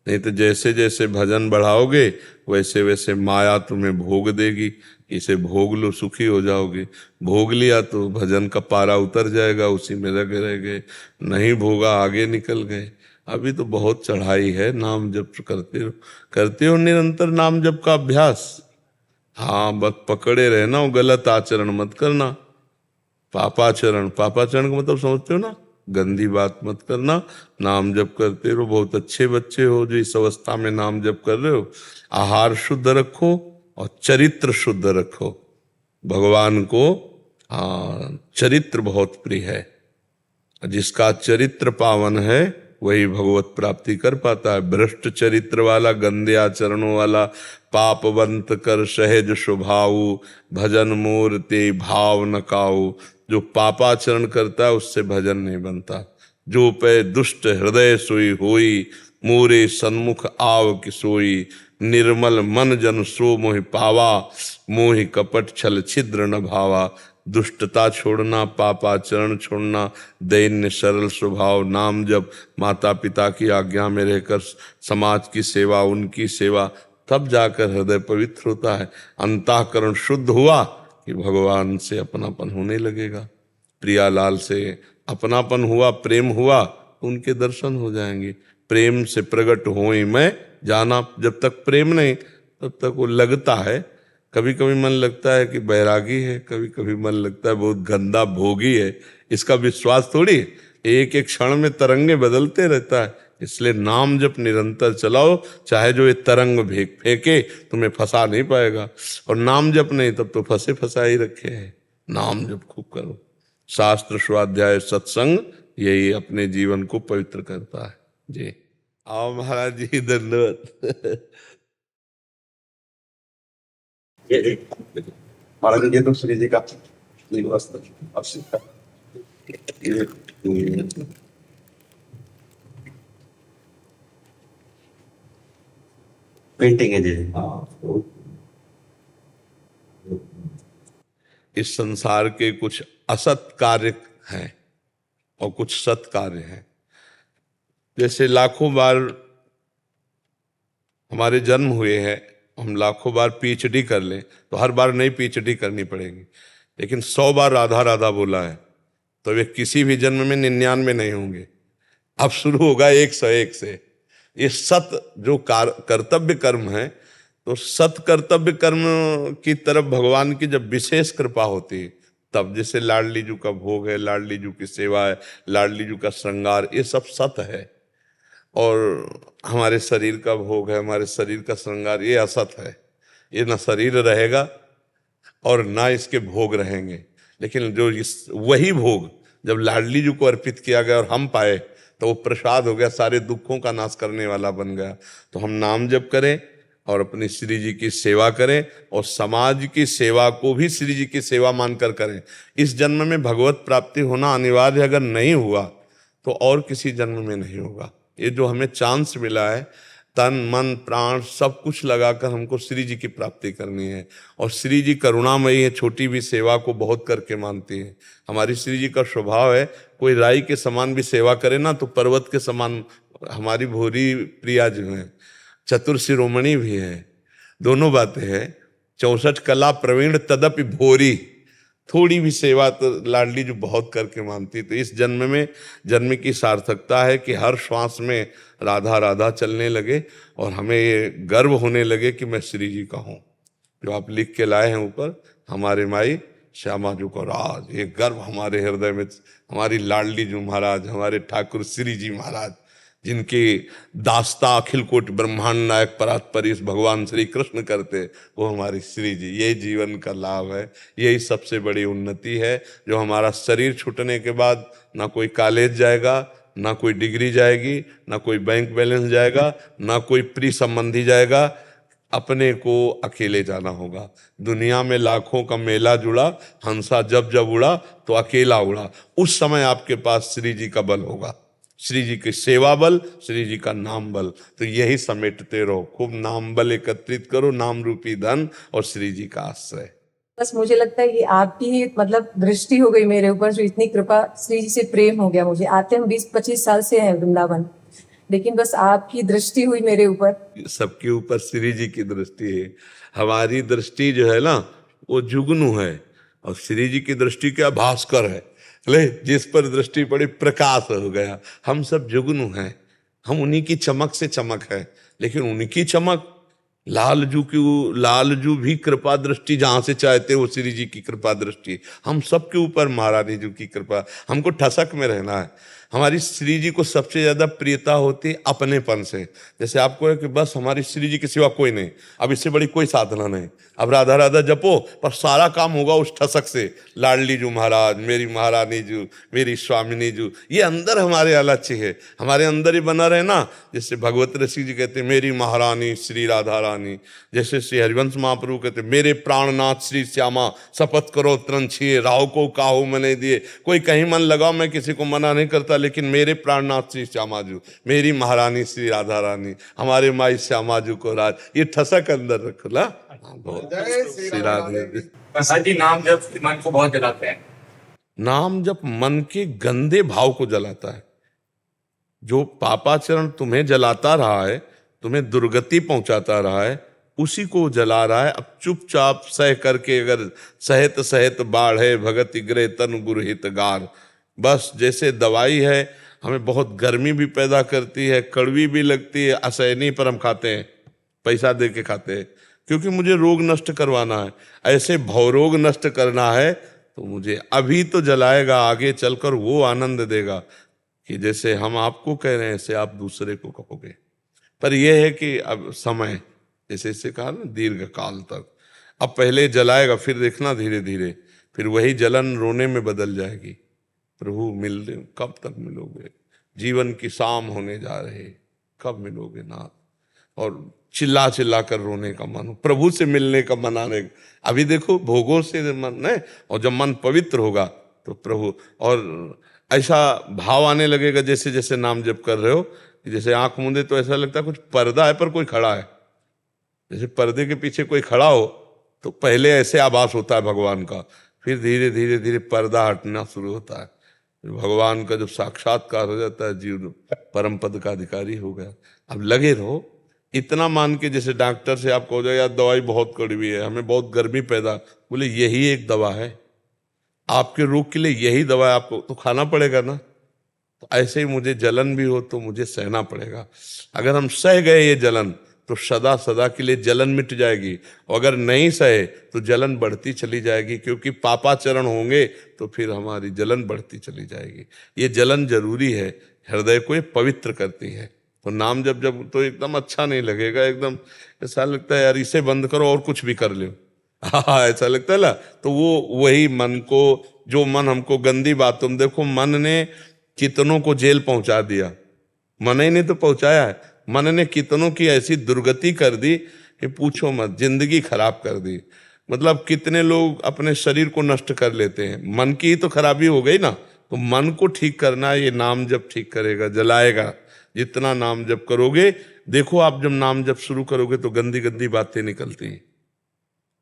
नहीं तो जैसे जैसे भजन बढ़ाओगे वैसे वैसे माया तुम्हें भोग देगी, इसे भोग लो सुखी हो जाओगे। भोग लिया तो भजन का पारा उतर जाएगा, उसी में लगे रह गए, नहीं भोगा आगे निकल गए। अभी तो बहुत चढ़ाई है, नाम जप करते हो निरंतर नाम जप का अभ्यास। हाँ, बस पकड़े रहना, हो गलत आचरण मत करना। पापाचरण, पापाचरण का मतलब समझते हो ना, गंदी बात मत करना। नाम जप करते रहो, बहुत अच्छे बच्चे हो जो इस अवस्था में नाम जप कर रहे हो। आहार शुद्ध रखो और चरित्र शुद्ध रखो। भगवान को चरित्र बहुत प्रिय है, जिसका चरित्र पावन है वही भगवत प्राप्ति कर पाता है। भ्रष्ट चरित्र वाला, गंदे आचरणों वाला, पापवंत कर सहज स्वभाव, भजन मोर ते भाव न काऊ, जो पापाचरण करता है उससे भजन नहीं बनता। जो पे दुष्ट हृदय सोई होई, मोरे सन्मुख आव किसोई, निर्मल मन जन सो मोहि पावा, मोहि कपट छल छिद्र न भावा। दुष्टता छोड़ना, पापाचरण छोड़ना, दैन्य सरल स्वभाव, नाम जब, माता पिता की आज्ञा में रहकर समाज की सेवा, उनकी सेवा, तब जाकर हृदय पवित्र होता है। अंतःकरण शुद्ध हुआ कि भगवान से अपनापन होने लगेगा। प्रियालाल से अपनापन हुआ, प्रेम हुआ, उनके दर्शन हो जाएंगे। प्रेम से प्रकट होई मैं जाना, जब तक प्रेम नहीं तब तक वो लगता है। कभी कभी मन लगता है कि बैरागी है, कभी कभी मन लगता है बहुत गंदा भोगी है। इसका विश्वास थोड़ी, एक एक क्षण में तरंगे बदलते रहता है। इसलिए नाम जप निरंतर चलाओ, चाहे जो ये तरंग फेंके तुम्हें फंसा नहीं पाएगा। और नाम जप नहीं तब तो फंसे फंसा ही रखे हैं। नाम जप खूब करो, शास्त्र स्वाध्याय सत्संग यही अपने जीवन को पवित्र करता है। जी आओ महाराज जी, धन्यवाद। महाराज ये तो श्री जी का वस्त्र अवश्य पेंटिंग है जी। इस संसार के कुछ असत कार्य हैं और कुछ सत कार्य हैं। जैसे लाखों बार हमारे जन्म हुए हैं, हम लाखों बार पीएचडी कर लें तो हर बार नई पीएचडी करनी पड़ेगी। लेकिन 100 बार राधा राधा बोला है तो वे किसी भी जन्म में 99 नहीं होंगे। अब शुरू होगा 101 से। ये सत जो कर्तव्य कर्म है, तो सत कर्तव्य कर्म की तरफ भगवान की जब विशेष कृपा होती है तब, जैसे लाडली जू का भोग है, लाडली जू की सेवा है, लाडली जू का श्रृंगार, ये सब सत है। और हमारे शरीर का भोग है, हमारे शरीर का श्रृंगार, ये असत है। ये ना शरीर रहेगा और ना इसके भोग रहेंगे। लेकिन जो वही भोग जब लाडली जी को अर्पित किया गया और हम पाए तो वो प्रसाद हो गया, सारे दुखों का नाश करने वाला बन गया। तो हम नाम जप करें और अपनी श्री जी की सेवा करें, और समाज की सेवा को भी श्री जी की सेवा मानकर करें। इस जन्म में भगवत प्राप्ति होना अनिवार्य अगर नहीं हुआ तो और किसी जन्म में नहीं होगा। ये जो हमें चांस मिला है, तन मन प्राण सब कुछ लगाकर हमको श्री जी की प्राप्ति करनी है। और श्री जी करुणामयी है, छोटी भी सेवा को बहुत करके मानती है। हमारी श्री जी का स्वभाव है, कोई राई के समान भी सेवा करे ना तो पर्वत के समान। हमारी भोरी प्रिया जो है, चतुर शिरोमणि भी है, दोनों बातें हैं। 64 कला प्रवीण तदपि भोरी, थोड़ी भी सेवा तो लाडली जो बहुत करके मानती। तो इस जन्म में जन्म की सार्थकता है कि हर श्वास में राधा राधा चलने लगे और हमें ये गर्व होने लगे कि मैं श्री जी का हूँ। जो आप लिख के लाए हैं ऊपर, हमारे माई श्यामा जी को राज, ये गर्व हमारे हृदय में। हमारी लाडली जी महाराज, हमारे ठाकुर श्री जी महाराज, जिनकी दास्ता अखिल कोट ब्रह्मांड नायक परात्परीश भगवान श्री कृष्ण करते, वो हमारी श्री जी। यही जीवन का लाभ है, यही सबसे बड़ी उन्नति है। जो हमारा शरीर छूटने के बाद ना कोई कॉलेज जाएगा, ना कोई डिग्री जाएगी, ना कोई बैंक बैलेंस जाएगा, ना कोई प्रिय संबंधी जाएगा, अपने को अकेले जाना होगा। दुनिया में लाखों का मेला जुड़ा, हंसा जब जब उड़ा तो अकेला उड़ा। उस समय आपके पास श्री जी का बल होगा, श्री जी की सेवा बल, श्री जी का नाम बल। तो यही समेटते रहो, खूब नाम बल एकत्रित करो, नाम रूपी धन और श्री जी का आश्रय। बस मुझे लगता है कि आपकी ही मतलब दृष्टि हो गई मेरे ऊपर, जो इतनी कृपा, श्री जी से प्रेम हो गया मुझे। आते हम 20-25 साल से हैं वृंदावन, लेकिन बस आपकी दृष्टि हुई मेरे ऊपर। सबके ऊपर श्री जी की दृष्टि है। हमारी दृष्टि जो है ना वो जुगनू है, और श्री जी की दृष्टि क्या, भास्कर है। ले जिस पर दृष्टि पड़ी प्रकाश हो गया। हम सब जुगनू हैं, हम उन्हीं की चमक से चमक है। लेकिन उनकी चमक, लालजू भी कृपा दृष्टि जहां से चाहते वो श्री जी की कृपा दृष्टि। हम सबके ऊपर महारानी जी की कृपा। हमको ठसक में रहना है। हमारी श्री जी को सबसे ज्यादा प्रियता होती है अपनेपन से। जैसे आपको है कि बस हमारी श्री जी के सिवा कोई नहीं, अब इससे बड़ी कोई साधना नहीं, अब राधा राधा जपो, पर सारा काम होगा उस ठसक से। लाडली जू महाराज, मेरी महारानी जू, मेरी स्वामिनी जू, ये अंदर हमारे अलच्य है, हमारे अंदर ही बना रहे ना। जैसे भगवत ऋषि जी कहते मेरी महारानी श्री राधा रानी, जैसे श्री हरिवंश महाप्रभु कहते मेरे प्राणनाथ श्री श्यामा, शपथ करो तरण छिए, राव को काहू मने दिए। कोई कहीं मन लगाओ, मैं किसी को मना नहीं करता, लेकिन मेरे प्राणनाथ श्री श्यामा जू, मेरी महारानी श्री राधा रानी, हमारे माई श्यामा जू को राज, ये ठसक अंदर रखो ना। श्री राधे जी। नाम जब मन को बहुत जलाते हैं, नाम जब मन के गंदे भाव को जलाता है। जो पापाचरण तुम्हें जलाता रहा है, तुम्हें दुर्गति पहुंचाता रहा है, उसी को जला रहा है। अब चुपचाप सह करके, अगर सहत सहत बाढ़ है भगत इग्रे तन गुरहित गार। बस जैसे दवाई है, हमें बहुत गर्मी भी पैदा करती है, कड़वी भी लगती है, असहनीय, पर हम खाते हैं, पैसा दे के खाते हैं। क्योंकि मुझे रोग नष्ट करवाना है। ऐसे भवरोग नष्ट करना है तो मुझे अभी तो जलाएगा, आगे चलकर वो आनंद देगा कि जैसे हम आपको कह रहे हैं ऐसे आप दूसरे को कहोगे। पर यह है कि अब समय, जैसे इसे कहा ना, दीर्घ काल तक। अब पहले जलाएगा, फिर देखना धीरे धीरे फिर वही जलन रोने में बदल जाएगी। प्रभु मिल कब तक मिलोगे, जीवन की शाम होने जा रहे, कब मिलोगे नाथ। और चिल्ला चिल्ला कर रोने का मन हो, प्रभु से मिलने का मन आने। अभी देखो भोगों से मन है, और जब मन पवित्र होगा तो प्रभु, और ऐसा भाव आने लगेगा जैसे जैसे नाम जप कर रहे हो कि जैसे आंख मूंदे तो ऐसा लगता है कुछ पर्दा है पर कोई खड़ा है। जैसे पर्दे के पीछे कोई खड़ा हो तो पहले ऐसे आभास होता है भगवान का, फिर धीरे धीरे धीरे पर्दा हटना शुरू होता है। भगवान का जब साक्षात्कार हो जाता है, जीव परम पद का अधिकारी हो गया। अब लगे रहो, इतना मान के जैसे डॉक्टर से आप कहो यार दवाई बहुत कड़वी है, हमें बहुत गर्मी पैदा, बोले यही एक दवा है आपके रोग के लिए, यही दवा है, आपको तो खाना पड़ेगा ना। तो ऐसे ही मुझे जलन भी हो तो मुझे सहना पड़ेगा। अगर हम सह गए ये जलन तो सदा सदा के लिए जलन मिट जाएगी, और अगर नहीं सहे तो जलन बढ़ती चली जाएगी, क्योंकि पापाचरण होंगे तो फिर हमारी जलन बढ़ती चली जाएगी। ये जलन जरूरी है, हृदय को ये पवित्र करती है। तो नाम जब तो एकदम अच्छा नहीं लगेगा, एकदम ऐसा लगता है यार इसे बंद करो और कुछ भी कर लो, हाँ ऐसा लगता है ना। तो वो वही मन को, जो मन हमको गंदी बातों में, देखो मन ने कितनों को जेल पहुंचा दिया, मन ही ने तो पहुंचाया है। मन ने कितनों की ऐसी दुर्गति कर दी कि पूछो मत, जिंदगी खराब कर दी। मतलब कितने लोग अपने शरीर को नष्ट कर लेते हैं, मन की ही तो खराबी हो गई ना। तो मन को ठीक करना ये नाम जप ठीक करेगा, जलाएगा। जितना नाम जप करोगे, देखो आप जब नाम जप शुरू करोगे तो गंदी गंदी बातें निकलती हैं,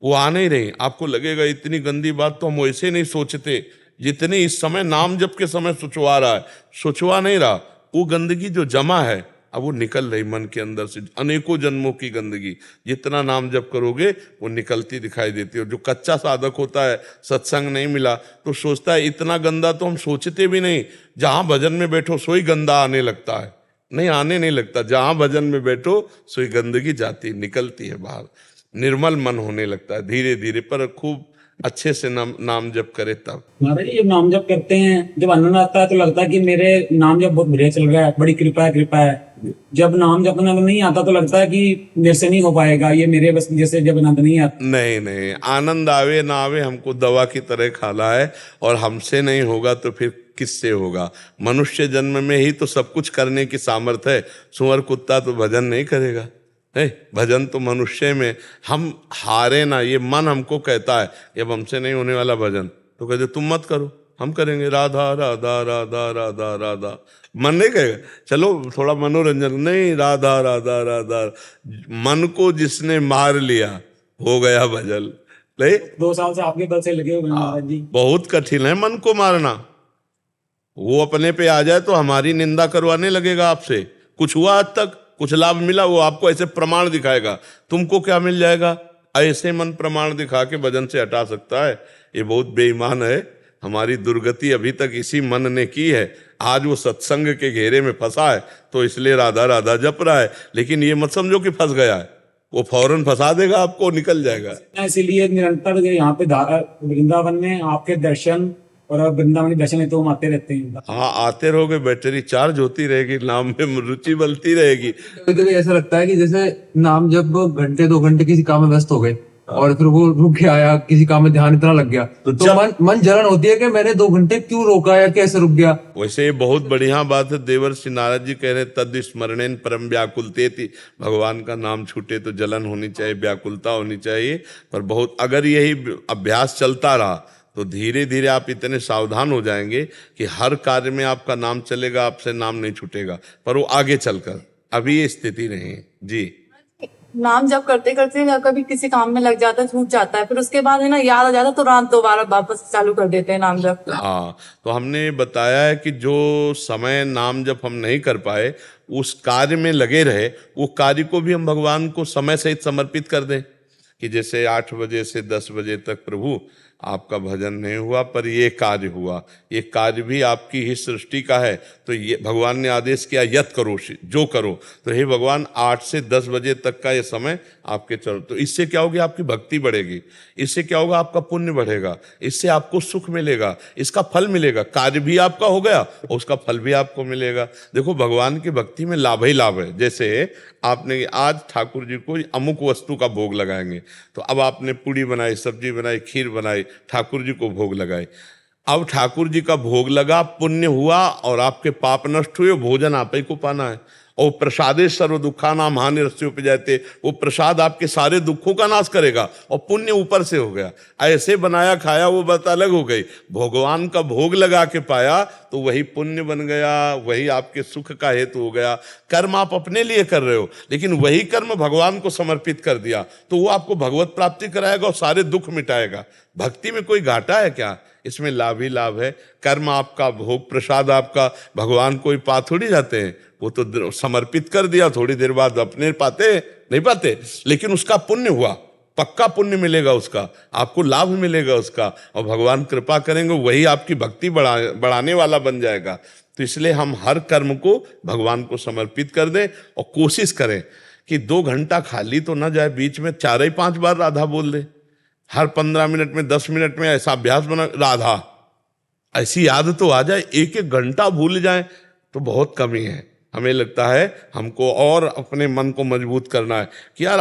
वो आ नहीं रही। आपको लगेगा इतनी गंदी बात तो हम वैसे नहीं सोचते जितने इस समय नाम जप के समय सोचवा रहा है, सोचवा नहीं रहा। वो गंदगी जो जमा है अब वो निकल रही मन के अंदर से, अनेकों जन्मों की गंदगी जितना नाम जप करोगे वो निकलती दिखाई देती है। और जो कच्चा साधक होता है, सत्संग नहीं मिला तो सोचता है इतना गंदा तो हम सोचते भी नहीं, जहां भजन में बैठो सोई गंदा आने लगता है। नहीं, आने नहीं लगता, जहां भजन में बैठो सोई गंदगी जाती निकलती है बाहर, निर्मल मन होने लगता है धीरे धीरे। पर खूब अच्छे से नाम जप करे तब। महाराज जब नाम जप करते हैं, जब आनंद आता है तो लगता है कि मेरे नाम जप बहुत बढ़िया चल रहा है, बड़ी कृपा है। जब नाम जप आनंद नहीं आता तो लगता है कि मेरे से नहीं हो पाएगा, ये मेरे बस जैसे जब आनंद नहीं आता। नहीं, आनंद आवे ना आवे हमको दवा की तरह खाना है, और हमसे नहीं होगा तो फिर किससे होगा। मनुष्य जन्म में ही तो सब कुछ करने की सामर्थ्य है, सुअर कुत्ता तो भजन नहीं करेगा। भजन तो मनुष्य में, हम हारे ना, ये मन हमको कहता है कि अब हमसे नहीं होने वाला भजन, तो कहते तुम मत करो, हम करेंगे, राधा राधा राधा राधा राधा। मन नहीं कहेगा चलो थोड़ा मनोरंजन, नहीं, राधा राधा राधा। मन को जिसने मार लिया हो गया भजन। नहीं, 2 साल से आपके बल से लगे हुए महाराज जी। बहुत कठिन है मन को मारना। वो अपने पे आ जाए तो हमारी निंदा करवाने लगेगा आपसे। कुछ हुआ आज तक, कुछ लाभ मिला, वो आपको ऐसे प्रमाण दिखाएगा, तुमको क्या मिल जाएगा। ऐसे मन प्रमाण दिखा के भजन से हटा सकता है, ये बहुत बेईमान है। हमारी दुर्गति अभी तक इसी मन ने की है। आज वो सत्संग के घेरे में फंसा है तो इसलिए राधा राधा जप रहा है, लेकिन ये मत समझो कि फंस गया है, वो फौरन फंसा देगा आपको, निकल जाएगा। इसीलिए निरंतर यहाँ पे वृंदावन में आपके दर्शन और वृंदावन के दर्शन है तो हम आते रहते हैं। हाँ, आते रहोगे, बैटरी चार्ज होती रहेगी, नाम में रुचि बनती रहेगी। कभी कभी ऐसा लगता है कि जैसे नाम जब घंटे 2 घंटे किसी काम में व्यस्त हो गए और फिर वो रुक के आया, किसी काम में ध्यान इतना लग गया तो मन जलन होती है कि मैंने 2 घंटे क्यों रोका या कैसे रुक गया। वैसे ये बहुत बढ़िया बात है। देवर्षि नारद जी कह रहे तद स्मरणेन परम व्याकुलते थी, भगवान का नाम छूटे तो जलन होनी चाहिए, व्याकुलता होनी चाहिए। पर बहुत अगर यही अभ्यास चलता रहा तो धीरे धीरे आप इतने सावधान हो जाएंगे कि हर कार्य में आपका नाम चलेगा, आपसे नाम नहीं छूटेगा। पर वो आगे चलकर, अभी ये स्थिति नहीं है जी। नाम जब करते करते कभी किसी काम में लग जाता है, छूट जाता है, फिर उसके बाद है ना याद आ जाता है, तुरंत दोबारा वापस चालू कर देते हैं नाम जप। हाँ, तो हमने बताया है कि जो समय नाम जप हम नहीं कर पाए, उस कार्य में लगे रहे, वो कार्य को भी हम भगवान को समय सहित समर्पित कर दें। कि जैसे 8 बजे से 10 बजे तक प्रभु आपका भजन नहीं हुआ, पर ये कार्य हुआ। ये कार्य भी आपकी ही सृष्टि का है। तो ये भगवान ने आदेश किया यत करो, जो करो। तो हे भगवान 8 से 10 बजे तक का ये समय आपके चलो। तो इससे क्या होगी? आपकी भक्ति बढ़ेगी। इससे क्या होगा? आपका पुण्य बढ़ेगा। इससे आपको सुख मिलेगा, इसका फल मिलेगा। कार्य भी आपका हो गया और उसका फल भी आपको मिलेगा। देखो, भगवान की भक्ति में लाभ ही लाभ है। जैसे आपने आज ठाकुर जी को अमुक वस्तु का भोग लगाएंगे, तो अब आपने पूड़ी बनाई, सब्जी बनाई, खीर बनाई, ठाकुर जी को भोग लगाए। अब ठाकुर जी का भोग लगा, पुण्य हुआ और आपके पाप नष्ट हुए। भोजन आप ही को पाना है। और प्रसादे सर्व दुखा नाम हानि रस्योपजाते, वो प्रसाद आपके सारे दुखों का नाश करेगा और पुण्य ऊपर से हो गया। ऐसे बनाया खाया वो बात अलग हो गई। भगवान का भोग लगा के पाया तो वही पुण्य बन गया, वही आपके सुख का हेतु हो गया। कर्म आप अपने लिए कर रहे हो, लेकिन वही कर्म भगवान को समर्पित कर दिया तो वो आपको भगवत प्राप्ति कराएगा और सारे दुख मिटाएगा। भक्ति में कोई घाटा है क्या? इसमें लाभ ही लाभ है। कर्म आपका, भोग प्रसाद आपका, भगवान कोई पा थोड़ी जाते हैं। वो तो समर्पित कर दिया, थोड़ी देर बाद अपने पाते नहीं पाते, लेकिन उसका पुण्य हुआ, पक्का पुण्य मिलेगा उसका, आपको लाभ मिलेगा उसका। और भगवान कृपा करेंगे, वही आपकी भक्ति बढ़ाने वाला बन जाएगा। तो इसलिए हम हर कर्म को भगवान को समर्पित कर दें और कोशिश करें कि 2 घंटा खाली तो ना जाए, बीच में 4 ही 5 बार राधा बोल दे। हर 15 मिनट में, 10 मिनट में ऐसा अभ्यास बना, राधा ऐसी याद तो आ जाए। 1-1 घंटा भूल जाए तो बहुत कमी है। हमें लगता है हमको और अपने मन को मजबूत करना है कि यार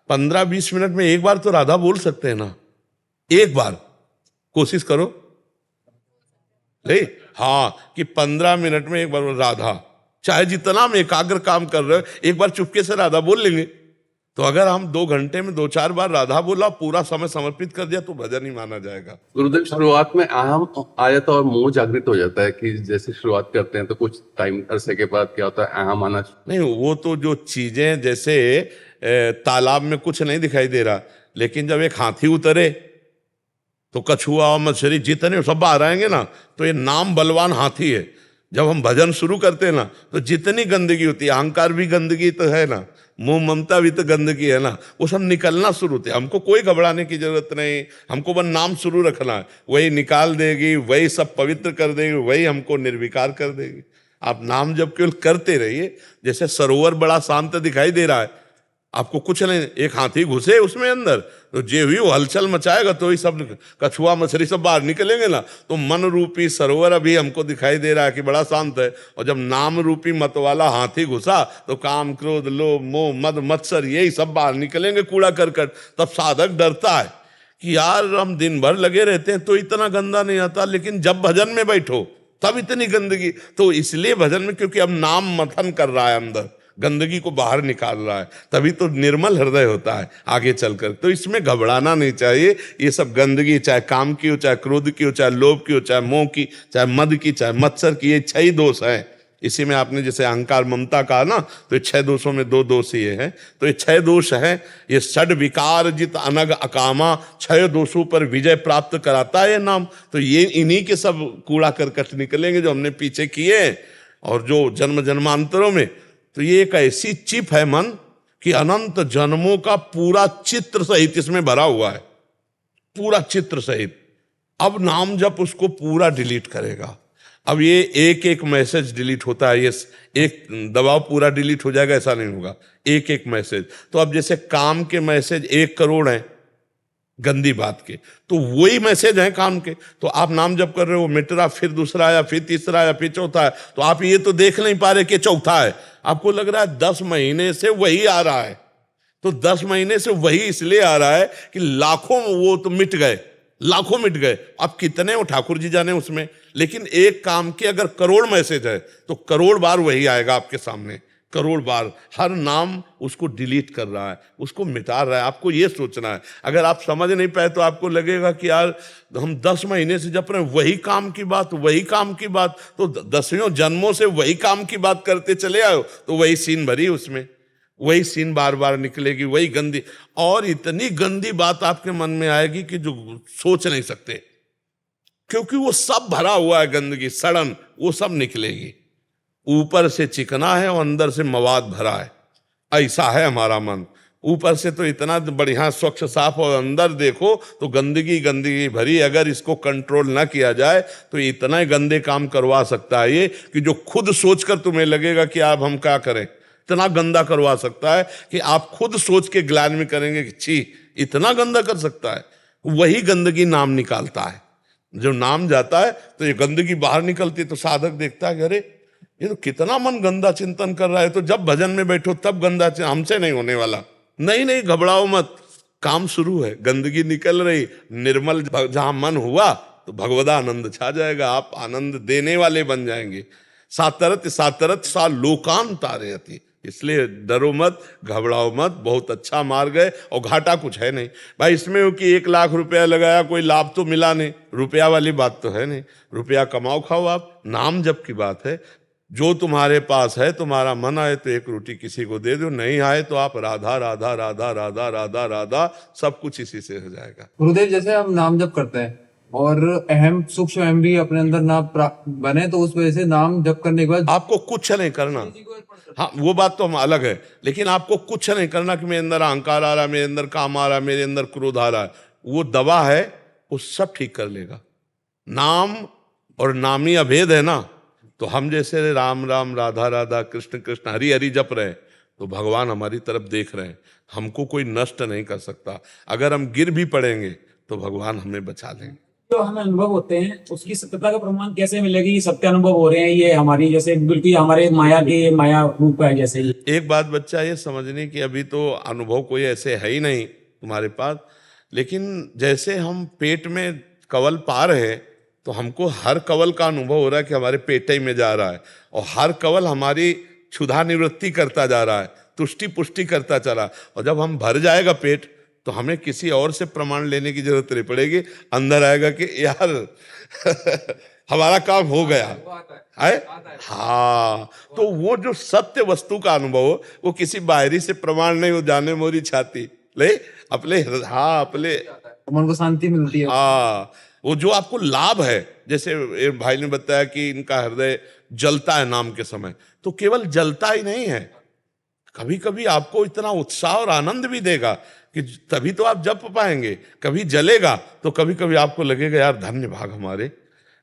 15-20 मिनट में एक बार तो राधा बोल सकते हैं ना। एक बार कोशिश करो, नहीं हाँ, कि 15 मिनट में एक बार राधा, चाहे जितना हम एकाग्र काम कर रहे हो, एक बार चुपके से राधा बोल लेंगे। तो अगर हम 2 घंटे में 2-4 बार राधा बोला, पूरा समय समर्पित कर दिया, तो भजन ही माना जाएगा। गुरुदेव, शुरुआत में अहम आ जाता है और मोह जागृत हो जाता है कि जैसे शुरुआत करते हैं तो कुछ टाइम अरसे के बाद क्या होता है, अहम आना। नहीं, वो तो जो चीजें, जैसे तालाब में कुछ नहीं दिखाई दे रहा, लेकिन जब एक हाथी उतरे तो कछुआ और मछली जितने सब बाहर आएंगे ना, तो ये नाम बलवान हाथी है। जब हम भजन शुरू करते हैं ना, तो जितनी गंदगी होती है, अहंकार भी गंदगी तो है ना, मोह ममता भी तो गंदगी है ना, वो सब निकलना शुरू होते। हमको कोई घबराने की जरूरत नहीं, हमको बस नाम शुरू रखना है, वही निकाल देगी, वही सब पवित्र कर देगी, वही हमको निर्विकार कर देगी। आप नाम जब केवल करते रहिए, जैसे सरोवर बड़ा शांत दिखाई दे रहा है, आपको कुछ नहीं, एक हाथी घुसे उसमें अंदर, तो जे हुई वो हलचल मचाएगा, तो ही सब कछुआ मछली सब बाहर निकलेंगे ना। तो मन रूपी सरोवर अभी हमको दिखाई दे रहा है कि बड़ा शांत है, और जब नाम रूपी मत वाला हाथी घुसा तो काम, क्रोध, लोभ, मोह, मद, मत्सर यही सब बाहर निकलेंगे, कूड़ा करकट। तब साधक डरता है कि यार हम दिन भर लगे रहते हैं तो इतना गंदा नहीं आता, लेकिन जब भजन में बैठो तब इतनी गंदगी। तो इसलिए भजन में, क्योंकि अब नाम मथन कर रहा है, अंदर गंदगी को बाहर निकाल रहा है, तभी तो निर्मल हृदय होता है आगे चलकर। तो इसमें घबराना नहीं चाहिए। ये सब गंदगी, चाहे काम की हो, चाहे क्रोध की हो, चाहे लोभ की हो, चाहे मोह की, चाहे मद की, चाहे मत्सर की, ये 6 दोष हैं। इसी में आपने जैसे अहंकार ममता कहा ना, तो ये 6 दोषों में 2 दोष ये हैं। तो ये 6 दोष हैं। ये षड विकार जित अनग अकामा, 6 दोषों पर विजय प्राप्त कराता है ये नाम। तो ये इन्हीं के सब कूड़ा करकट निकलेंगे जो हमने पीछे किए और जो जन्म जन्मांतरों में। तो ये एक ऐसी चिप है मन कि अनंत जन्मों का पूरा चित्र सहित इसमें भरा हुआ है, पूरा चित्र सहित। अब नाम जब उसको पूरा डिलीट करेगा। अब ये एक मैसेज डिलीट होता है, ये एक दबाव पूरा डिलीट हो जाएगा ऐसा नहीं होगा, एक मैसेज। तो अब जैसे काम के मैसेज 1 करोड़ हैं गंदी बात के, तो वही मैसेज है काम के। तो आप नाम जब कर रहे हो, मिट रहा, फिर दूसरा आया, फिर तीसरा आया, फिर चौथा है, तो आप ये तो देख नहीं पा रहे कि चौथा है। आपको लग रहा है 10 महीने से वही आ रहा है। तो 10 महीने से वही इसलिए आ रहा है कि लाखों वो तो मिट गए, लाखों मिट गए। अब कितने वो ठाकुर जी जाने उसमें, लेकिन एक काम के अगर करोड़ मैसेज है तो करोड़ बार वही आएगा आपके सामने, करोड़ बार। हर नाम उसको डिलीट कर रहा है, उसको मिटा रहा है। आपको ये सोचना है। अगर आप समझ नहीं पाए तो आपको लगेगा कि यार हम 10 महीने से जप रहे हैं वही काम की बात, वही काम की बात, तो 10वें जन्मों से वही काम की बात करते चले आए, तो वही सीन भरी उसमें, वही सीन बार बार निकलेगी, वही गंदी। और इतनी गंदी बात आपके मन में आएगी कि जो सोच नहीं सकते, क्योंकि वो सब भरा हुआ है गंदगी, सड़न, वो सब निकलेगी। ऊपर से चिकना है और अंदर से मवाद भरा है, ऐसा है हमारा मन। ऊपर से तो इतना बढ़िया स्वच्छ साफ, और अंदर देखो तो गंदगी गंदगी भरी। अगर इसको कंट्रोल ना किया जाए तो इतना गंदे काम करवा सकता है ये, कि जो खुद सोचकर तुम्हें लगेगा कि अब हम क्या करें, इतना गंदा करवा सकता है कि आप खुद सोच के ग्लानि में करेंगे कि छी, इतना गंदा कर सकता है। वही गंदगी नाम निकालता है। जो नाम जाता है तो ये गंदगी बाहर निकलती है, तो साधक देखता है कि अरे ये तो कितना मन गंदा चिंतन कर रहा है, तो जब भजन में बैठो तब गंदा हमसे नहीं होने वाला। नहीं, घबराओ मत, काम शुरू है, गंदगी निकल रही, निर्मल जहां मन हुआ तो भगवदा आनंद छा जाएगा, आप आनंद देने वाले बन जाएंगे। सातरत सातरत सा लोकान तारयति, इसलिए डरो मत, घबराओ मत, बहुत अच्छा मार्ग है और घाटा कुछ है नहीं भाई इसमें। हो कि 1 लाख रुपया लगाया, कोई लाभ तो मिला नहीं, रुपया वाली बात तो है नहीं। रुपया कमाओ खाओ आप, नाम जप की बात है। जो तुम्हारे पास है, तुम्हारा मन आए तो 1 रोटी किसी को दे दो, नहीं आए तो आप राधा राधा राधा राधा राधा राधा, सब कुछ इसी से हो जाएगा। गुरुदेव, जैसे हम नाम जप करते हैं और अहम सूक्ष्म अहम भी अपने अंदर ना बने, तो उस वजह से नाम जप करने के बाद आपको कुछ नहीं करना। हाँ, वो बात तो हम अलग है, लेकिन आपको कुछ नहीं करना कि मेरे अंदर अहंकार आ रहा है, मेरे अंदर काम आ रहा है, मेरे अंदर क्रोध आ रहा है। वो दवा है, वो सब ठीक कर लेगा। नाम और नामी अभेद है ना, तो हम जैसे राम राम राधा राधा कृष्ण कृष्ण हरि हरि जप रहे हैं, तो भगवान हमारी तरफ देख रहे हैं, हमको कोई नष्ट नहीं कर सकता। अगर हम गिर भी पड़ेंगे तो भगवान हमें बचा लेंगे। जो हमें अनुभव होते हैं उसकी सत्यता का प्रमाण कैसे मिलेगी कि सत्य अनुभव हो रहे हैं, ये हमारी जैसे बिल्कुल हमारे माया के माया रूप है जैसे ही। एक बात बच्चा ये समझने की, अभी तो अनुभव कोई ऐसे है ही नहीं तुम्हारे पास, लेकिन जैसे हम पेट में कवल पा रहे हैं तो हमको हर कवल का अनुभव हो रहा है कि हमारे पेट ही में जा रहा है, और हर कवल हमारी क्षुधा निवृत्ति करता जा रहा है, तुष्टि पुष्टि करता चला। और जब हम भर जाएगा पेट तो हमें किसी और से प्रमाण लेने की जरूरत नहीं पड़ेगी। अंदर आएगा कि यार हमारा काम हो गया है। हाँ, तो वो जो सत्य वस्तु का अनुभव हो, वो किसी बाहरी से प्रमाण नहीं हो, जाने मोरी छाती ले अपने, हाँ अपने मन को शांति मिलती है। हाँ, वो जो आपको लाभ है, जैसे एक भाई ने बताया कि इनका हृदय जलता है नाम के समय, तो केवल जलता ही नहीं है, कभी कभी आपको इतना उत्साह और आनंद भी देगा कि तभी तो आप जप पाएंगे। कभी जलेगा तो कभी कभी आपको लगेगा यार धन्य भाग हमारे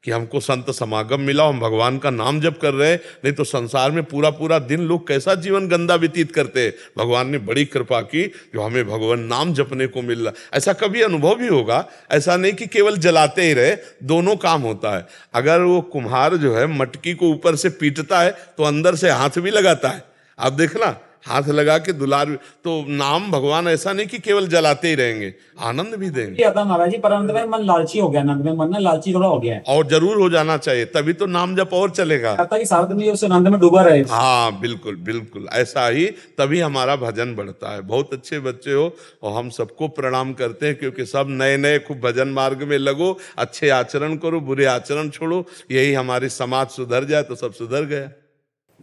कि हमको संत समागम मिला, हम भगवान का नाम जप कर रहे हैं। नहीं तो संसार में पूरा पूरा दिन लोग कैसा जीवन गंदा व्यतीत करते हैं। भगवान ने बड़ी कृपा की जो हमें भगवान नाम जपने को मिल रहा। ऐसा कभी अनुभव भी होगा, ऐसा नहीं कि केवल जलाते ही रहे, दोनों काम होता है। अगर वो कुम्हार जो है मटकी को ऊपर से पीटता है तो अंदर से हाथ भी लगाता है, आप देखना, हाथ लगा के दुलार। तो नाम भगवान ऐसा नहीं कि केवल जलाते ही रहेंगे, आनंद भी देंगे। ये आता महाराज जी, पर अंत में मन लालची हो गया, नंद में मन ना लालची थोड़ा हो गया है, और जरूर हो जाना चाहिए, तभी तो नाम जप और चलेगा। लगता है कि सारा दिन ये उस आनंद में डूबा रहे। हाँ बिल्कुल बिल्कुल, ऐसा ही तभी हमारा भजन बढ़ता है। बहुत अच्छे बच्चे हो और हम सबको प्रणाम करते हैं, क्योंकि सब नए नए खूब भजन मार्ग में लगो, अच्छे आचरण करो, बुरे आचरण छोड़ो, यही हमारी समाज सुधर जाए तो सब सुधर गया।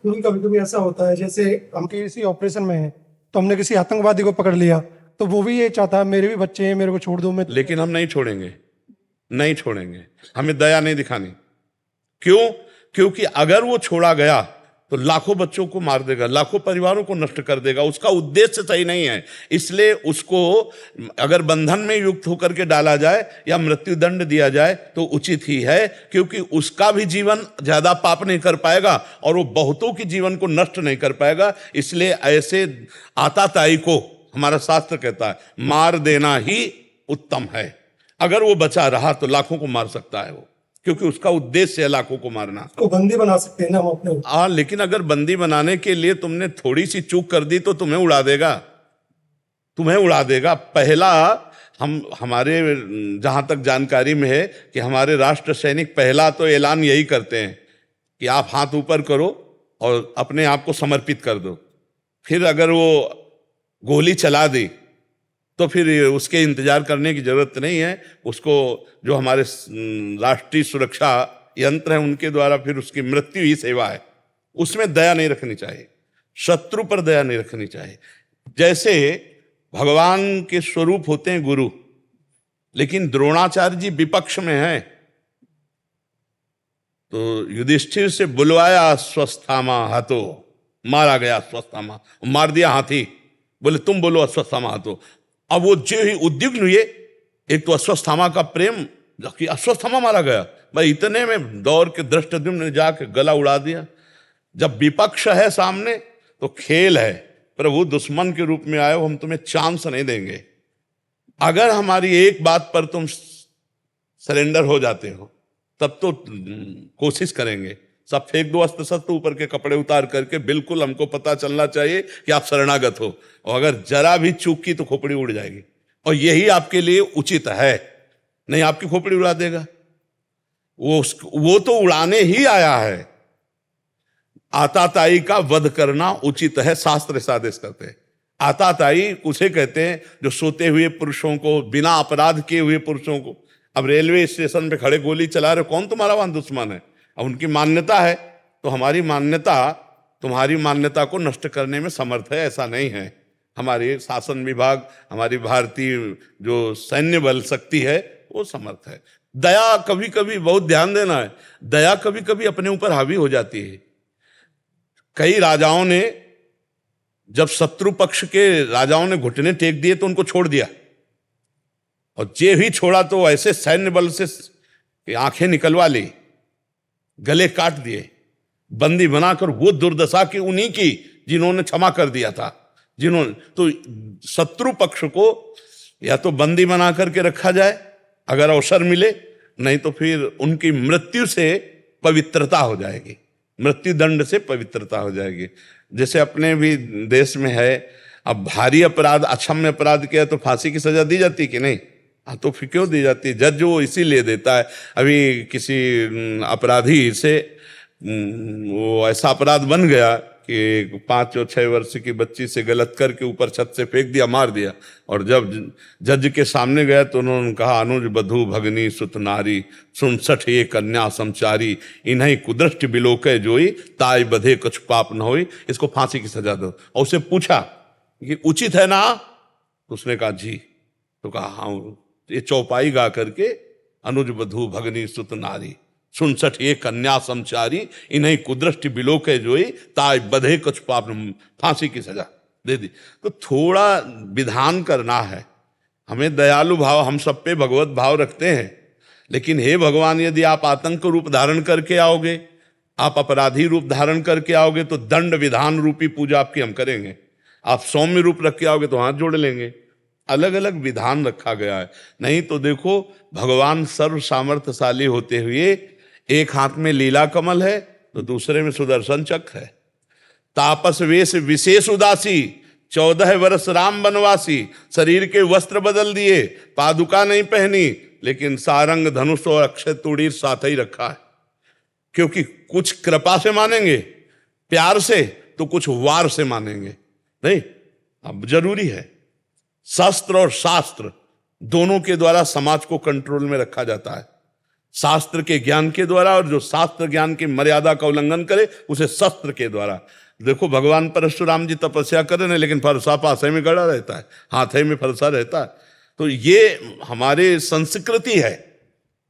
क्योंकि कभी कभी ऐसा होता है, जैसे हम किसी ऑपरेशन में हैं तो हमने किसी आतंकवादी को पकड़ लिया, तो वो भी ये चाहता है मेरे भी बच्चे हैं, मेरे को छोड़ दो। मैं लेकिन हम नहीं छोड़ेंगे, नहीं छोड़ेंगे, हमें दया नहीं दिखानी। क्यों? क्योंकि अगर वो छोड़ा गया तो लाखों बच्चों को मार देगा, लाखों परिवारों को नष्ट कर देगा, उसका उद्देश्य सही नहीं है। इसलिए उसको अगर बंधन में युक्त होकर के डाला जाए या मृत्यु दंड दिया जाए तो उचित ही है, क्योंकि उसका भी जीवन ज्यादा पाप नहीं कर पाएगा और वो बहुतों के जीवन को नष्ट नहीं कर पाएगा। इसलिए ऐसे आताताई को हमारा शास्त्र कहता है मार देना ही उत्तम है। अगर वो बचा रहा तो लाखों को मार सकता है वो, क्योंकि उसका उद्देश्य है लाखों को मारना। को बंदी बना सकते हैं ना हम अपने। हाँ, लेकिन अगर बंदी बनाने के लिए तुमने थोड़ी सी चूक कर दी तो तुम्हें उड़ा देगा, तुम्हें उड़ा देगा। पहला हमारे जहां तक जानकारी में है कि हमारे राष्ट्र सैनिक पहला तो ऐलान यही करते हैं कि आप हाथ ऊपर करो और अपने आप को समर्पित कर दो। फिर अगर वो गोली चला दी तो फिर उसके इंतजार करने की जरूरत नहीं है। उसको जो हमारे राष्ट्रीय सुरक्षा यंत्र है उनके द्वारा फिर उसकी मृत्यु ही सेवा है। उसमें दया नहीं रखनी चाहिए, शत्रु पर दया नहीं रखनी चाहिए। जैसे भगवान के स्वरूप होते हैं गुरु, लेकिन द्रोणाचार्य जी विपक्ष में हैं, तो युधिष्ठिर से बुलवाया स्वस्थामा हतो, मारा गया स्वस्थामा, मार दिया हाथी। बोले तुम बोलो अश्वत्थामा तो। अब वो जो ही उद्विग्न हुए, एक तो अश्वत्थामा का प्रेम कि अश्वत्थामा मारा गया, भाई इतने में दौड़ के धृष्टद्युम्न ने जाके गला उड़ा दिया। जब विपक्ष है सामने तो खेल है, प्रभु दुश्मन के रूप में आए हो, हम तुम्हें चांस नहीं देंगे। अगर हमारी एक बात पर तुम सरेंडर हो जाते हो तब तो कोशिश करेंगे, सब फेंक दो अस्त्र शस्त्र, ऊपर के कपड़े उतार करके, बिल्कुल हमको पता चलना चाहिए कि आप शरणागत हो, और अगर जरा भी चूक की तो खोपड़ी उड़ जाएगी, और यही आपके लिए उचित है। नहीं आपकी खोपड़ी उड़ा देगा, वो तो उड़ाने ही आया है। आताताई का वध करना उचित है, शास्त्र ऐसा आदेश करते हैं। आताताई उसे कहते हैं जो सोते हुए पुरुषों को, बिना अपराध किए हुए पुरुषों को, अब रेलवे स्टेशन पे खड़े गोली चला रहे, कौन तुम्हारा वहां दुश्मन है? अब उनकी मान्यता है, तो हमारी मान्यता तुम्हारी मान्यता को नष्ट करने में समर्थ है, ऐसा नहीं है। हमारे शासन विभाग, हमारी भारतीय जो सैन्य बल शक्ति है वो समर्थ है। दया कभी कभी, बहुत ध्यान देना है, दया कभी कभी अपने ऊपर हावी हो जाती है। कई राजाओं ने, जब शत्रु पक्ष के राजाओं ने घुटने टेक दिए तो उनको छोड़ दिया, और जे ही छोड़ा तो ऐसे सैन्य बल से आंखें निकलवा ली, गले काट दिए, बंदी बनाकर, वो दुर्दशा की उन्हीं की जिन्होंने क्षमा कर दिया था। जिन्होंने तो शत्रु पक्ष को या तो बंदी बना करके रखा जाए अगर अवसर मिले, नहीं तो फिर उनकी मृत्यु से पवित्रता हो जाएगी, मृत्यु दंड से पवित्रता हो जाएगी। जैसे अपने भी देश में है, अब भारी अपराध, अक्षम्य अपराध किया तो फांसी की सजा दी जाती कि नहीं? हाँ, तो फिर क्यों दी जाती है? जज वो इसीलिए देता है। अभी किसी अपराधी से वो ऐसा अपराध बन गया कि 5 और 6 वर्ष की बच्ची से गलत करके ऊपर छत से फेंक दिया, मार दिया, और जब जज के सामने गया तो उन्होंने कहा, अनुज बधू भगनी सुत नारी, 67 ये कन्या समचारी, इन्हीं कुदृष्टि बिलोके जोई, ताई बधे कुछ पाप न होई, इसको फांसी की सजा दो। और उसे पूछा कि उचित है ना? तो उसने कहा जी। तो कहा हाँ, ये चौपाई गा करके, अनुज बधू भगनी सुत नारी, 67 ये कन्या समचारी, इन्हीं कुदृष्टि बिलोके जोई, ताई बधे कुछ पाप, फांसी की सजा दे दी। तो थोड़ा विधान करना है, हमें दयालु भाव, हम सब पे भगवत भाव रखते हैं, लेकिन हे भगवान, यदि आप आतंक रूप धारण करके आओगे, आप अपराधी रूप धारण करके आओगे, तो दंड विधान रूपी पूजा आपकी हम करेंगे। आप सौम्य रूप रख के आओगे तो हाथ जोड़ लेंगे। अलग अलग विधान रखा गया है। नहीं तो देखो, भगवान सर्व सामर्थ्यशाली होते हुए एक हाथ में लीला कमल है तो दूसरे में सुदर्शन चक्र है। तापस वेश विशेष उदासी, 14 वर्ष राम बनवासी, शरीर के वस्त्र बदल दिए, पादुका नहीं पहनी, लेकिन सारंग धनुष और अक्षय तुड़ीर साथ ही रखा है। क्योंकि कुछ कृपा से मानेंगे, प्यार से, तो कुछ वार से मानेंगे। नहीं, अब जरूरी है, शस्त्र और शास्त्र दोनों के द्वारा समाज को कंट्रोल में रखा जाता है। शास्त्र के ज्ञान के द्वारा, और जो शास्त्र ज्ञान की मर्यादा का उल्लंघन करे उसे शस्त्र के द्वारा। देखो, भगवान परशुराम जी तपस्या कर रहे हैं, लेकिन फरसा पासे में गड़ा रहता है, हाथे में फरसा रहता है। तो ये हमारे संस्कृति है।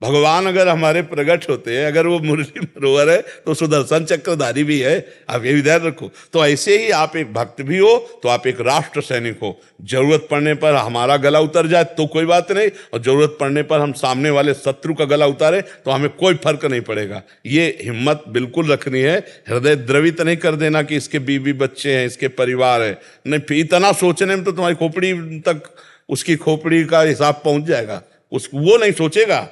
भगवान अगर हमारे प्रकट होते हैं, अगर वो मुरली मरोवर है तो सुदर्शन चक्रधारी भी है, आप ये भी ध्यान रखो। तो ऐसे ही आप एक भक्त भी हो तो आप एक राष्ट्र सैनिक हो। जरूरत पड़ने पर हमारा गला उतर जाए तो कोई बात नहीं, और जरूरत पड़ने पर हम सामने वाले शत्रु का गला उतारे तो हमें कोई फर्क नहीं पड़ेगा। ये हिम्मत बिल्कुल रखनी है, हृदय द्रवित नहीं कर देना कि इसके बीवी बच्चे हैं, इसके परिवार है। नहीं, इतना सोचने में तो तुम्हारी खोपड़ी तक, उसकी खोपड़ी का हिसाब पहुंच जाएगा। वो नहीं सोचेगा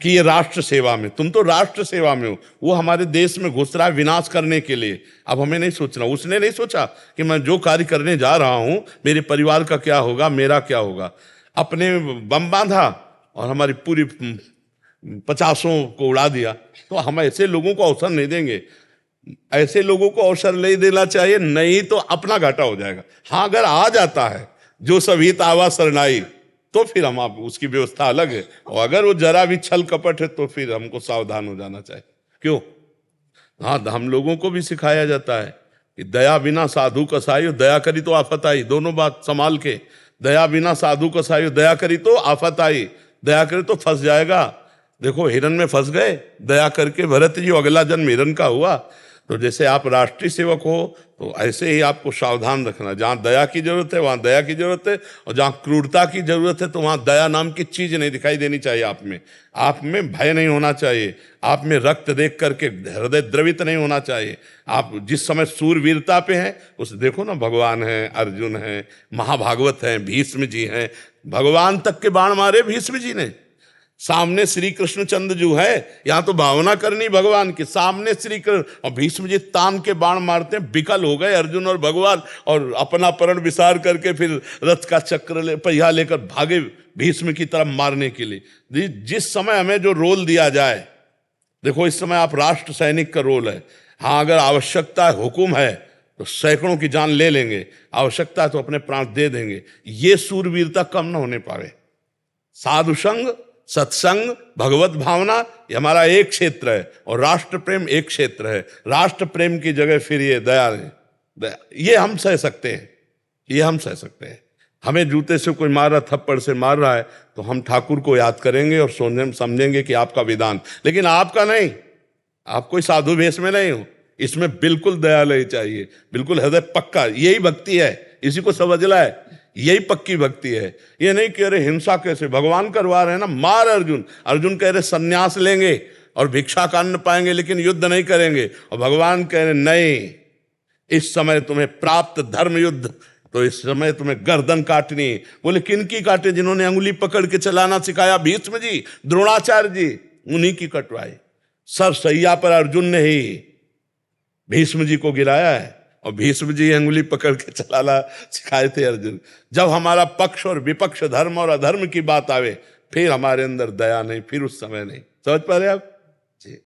कि ये राष्ट्र सेवा में, तुम तो राष्ट्र सेवा में हो। वो हमारे देश में घुस रहा है विनाश करने के लिए। अब हमें नहीं सोचना, उसने नहीं सोचा कि मैं जो कार्य करने जा रहा हूं, मेरे परिवार का क्या होगा, मेरा क्या होगा। अपने बम बांधा और हमारी पूरी 50 को उड़ा दिया। तो हम ऐसे लोगों को अवसर नहीं देंगे, ऐसे लोगों को अवसर नहीं देना चाहिए, नहीं तो अपना घाटा हो जाएगा। हाँ, अगर आ जाता है जो सभी तावा शरणाई, तो फिर हम आप उसकी व्यवस्था अलग है। और अगर वो जरा भी छल कपट है तो फिर हमको सावधान हो जाना चाहिए। क्यों? हाँ, हम लोगों को भी सिखाया जाता है कि दया बिना साधु कसाई, दया करी तो आफत आई। दोनों बात संभाल के, दया बिना साधु कसाई, दया करी तो आफत आई, दया करी तो फंस जाएगा। देखो, हिरन में फंस गए, दया करके भरत जी अगला जन्म हिरन का हुआ। तो जैसे आप राष्ट्रीय सेवक हो तो ऐसे ही आपको सावधान रखना, जहाँ दया की जरूरत है वहाँ दया की जरूरत है, और जहाँ क्रूरता की जरूरत है तो वहाँ दया नाम की चीज नहीं दिखाई देनी चाहिए आप में। आप में भय नहीं होना चाहिए, आप में रक्त देख करके हृदय द्रवित नहीं होना चाहिए। आप जिस समय सूरवीरता पे हैं उस देखो ना, भगवान है, अर्जुन है, महाभागवत हैं, भीष्म जी हैं, भगवान तक के बाण मारे भीष्म जी ने। सामने श्री कृष्ण चंद्र जो है, यहाँ तो भावना करनी भगवान की, सामने श्री कृष्ण और भीष्म जी तान के बाण मारते हैं, विकल हो गए अर्जुन और भगवान, और अपना परण विसार करके फिर रथ का चक्र पहिया लेकर भागे भीष्म की तरफ मारने के लिए। जिस समय हमें जो रोल दिया जाए, देखो इस समय आप राष्ट्र सैनिक का रोल है। हाँ, अगर आवश्यकता है, हुक्म है तो सैकड़ों की जान ले लेंगे, आवश्यकता है तो अपने प्राण दे देंगे। ये सूरवीरता कम न होने पावे। साधु संग, सत्संग, भगवत भावना ये हमारा एक क्षेत्र है, और राष्ट्र प्रेम एक क्षेत्र है। राष्ट्र प्रेम की जगह फिर ये दया है, ये हम सह सकते हैं, ये हम सह सकते हैं। हमें जूते से कोई मार रहा, थप्पड़ से मार रहा है तो हम ठाकुर को याद करेंगे और समझेंगे कि आपका विधान, लेकिन आपका नहीं। आप कोई साधु वेश में नहीं हो, इसमें बिल्कुल दयालय चाहिए, बिल्कुल हृदय पक्का। यही भक्ति है, इसी को समझना है, यही पक्की भक्ति है। ये नहीं कह रहे हिंसा कैसे, भगवान करवा रहे हैं ना, मार अर्जुन। अर्जुन कह रहे सन्यास लेंगे और भिक्षा का अन्न पाएंगे लेकिन युद्ध नहीं करेंगे, और भगवान कह रहे नहीं, इस समय तुम्हें प्राप्त धर्म युद्ध, तो इस समय तुम्हें गर्दन काटनी। बोले किन की काटे? जिन्होंने अंगुली पकड़ के चलाना सिखाया, भीष्म जी, द्रोणाचार्य जी, उन्हीं की कटवाई। सर सैया पर अर्जुन ने ही भीष्म जी को गिराया है, और भीष्म जी अंगुली पकड़ के चलाना सिखाए थे अर्जुन। जब हमारा पक्ष और विपक्ष, धर्म और अधर्म की बात आवे, फिर हमारे अंदर दया नहीं, फिर उस समय नहीं। समझ पा रहे आप?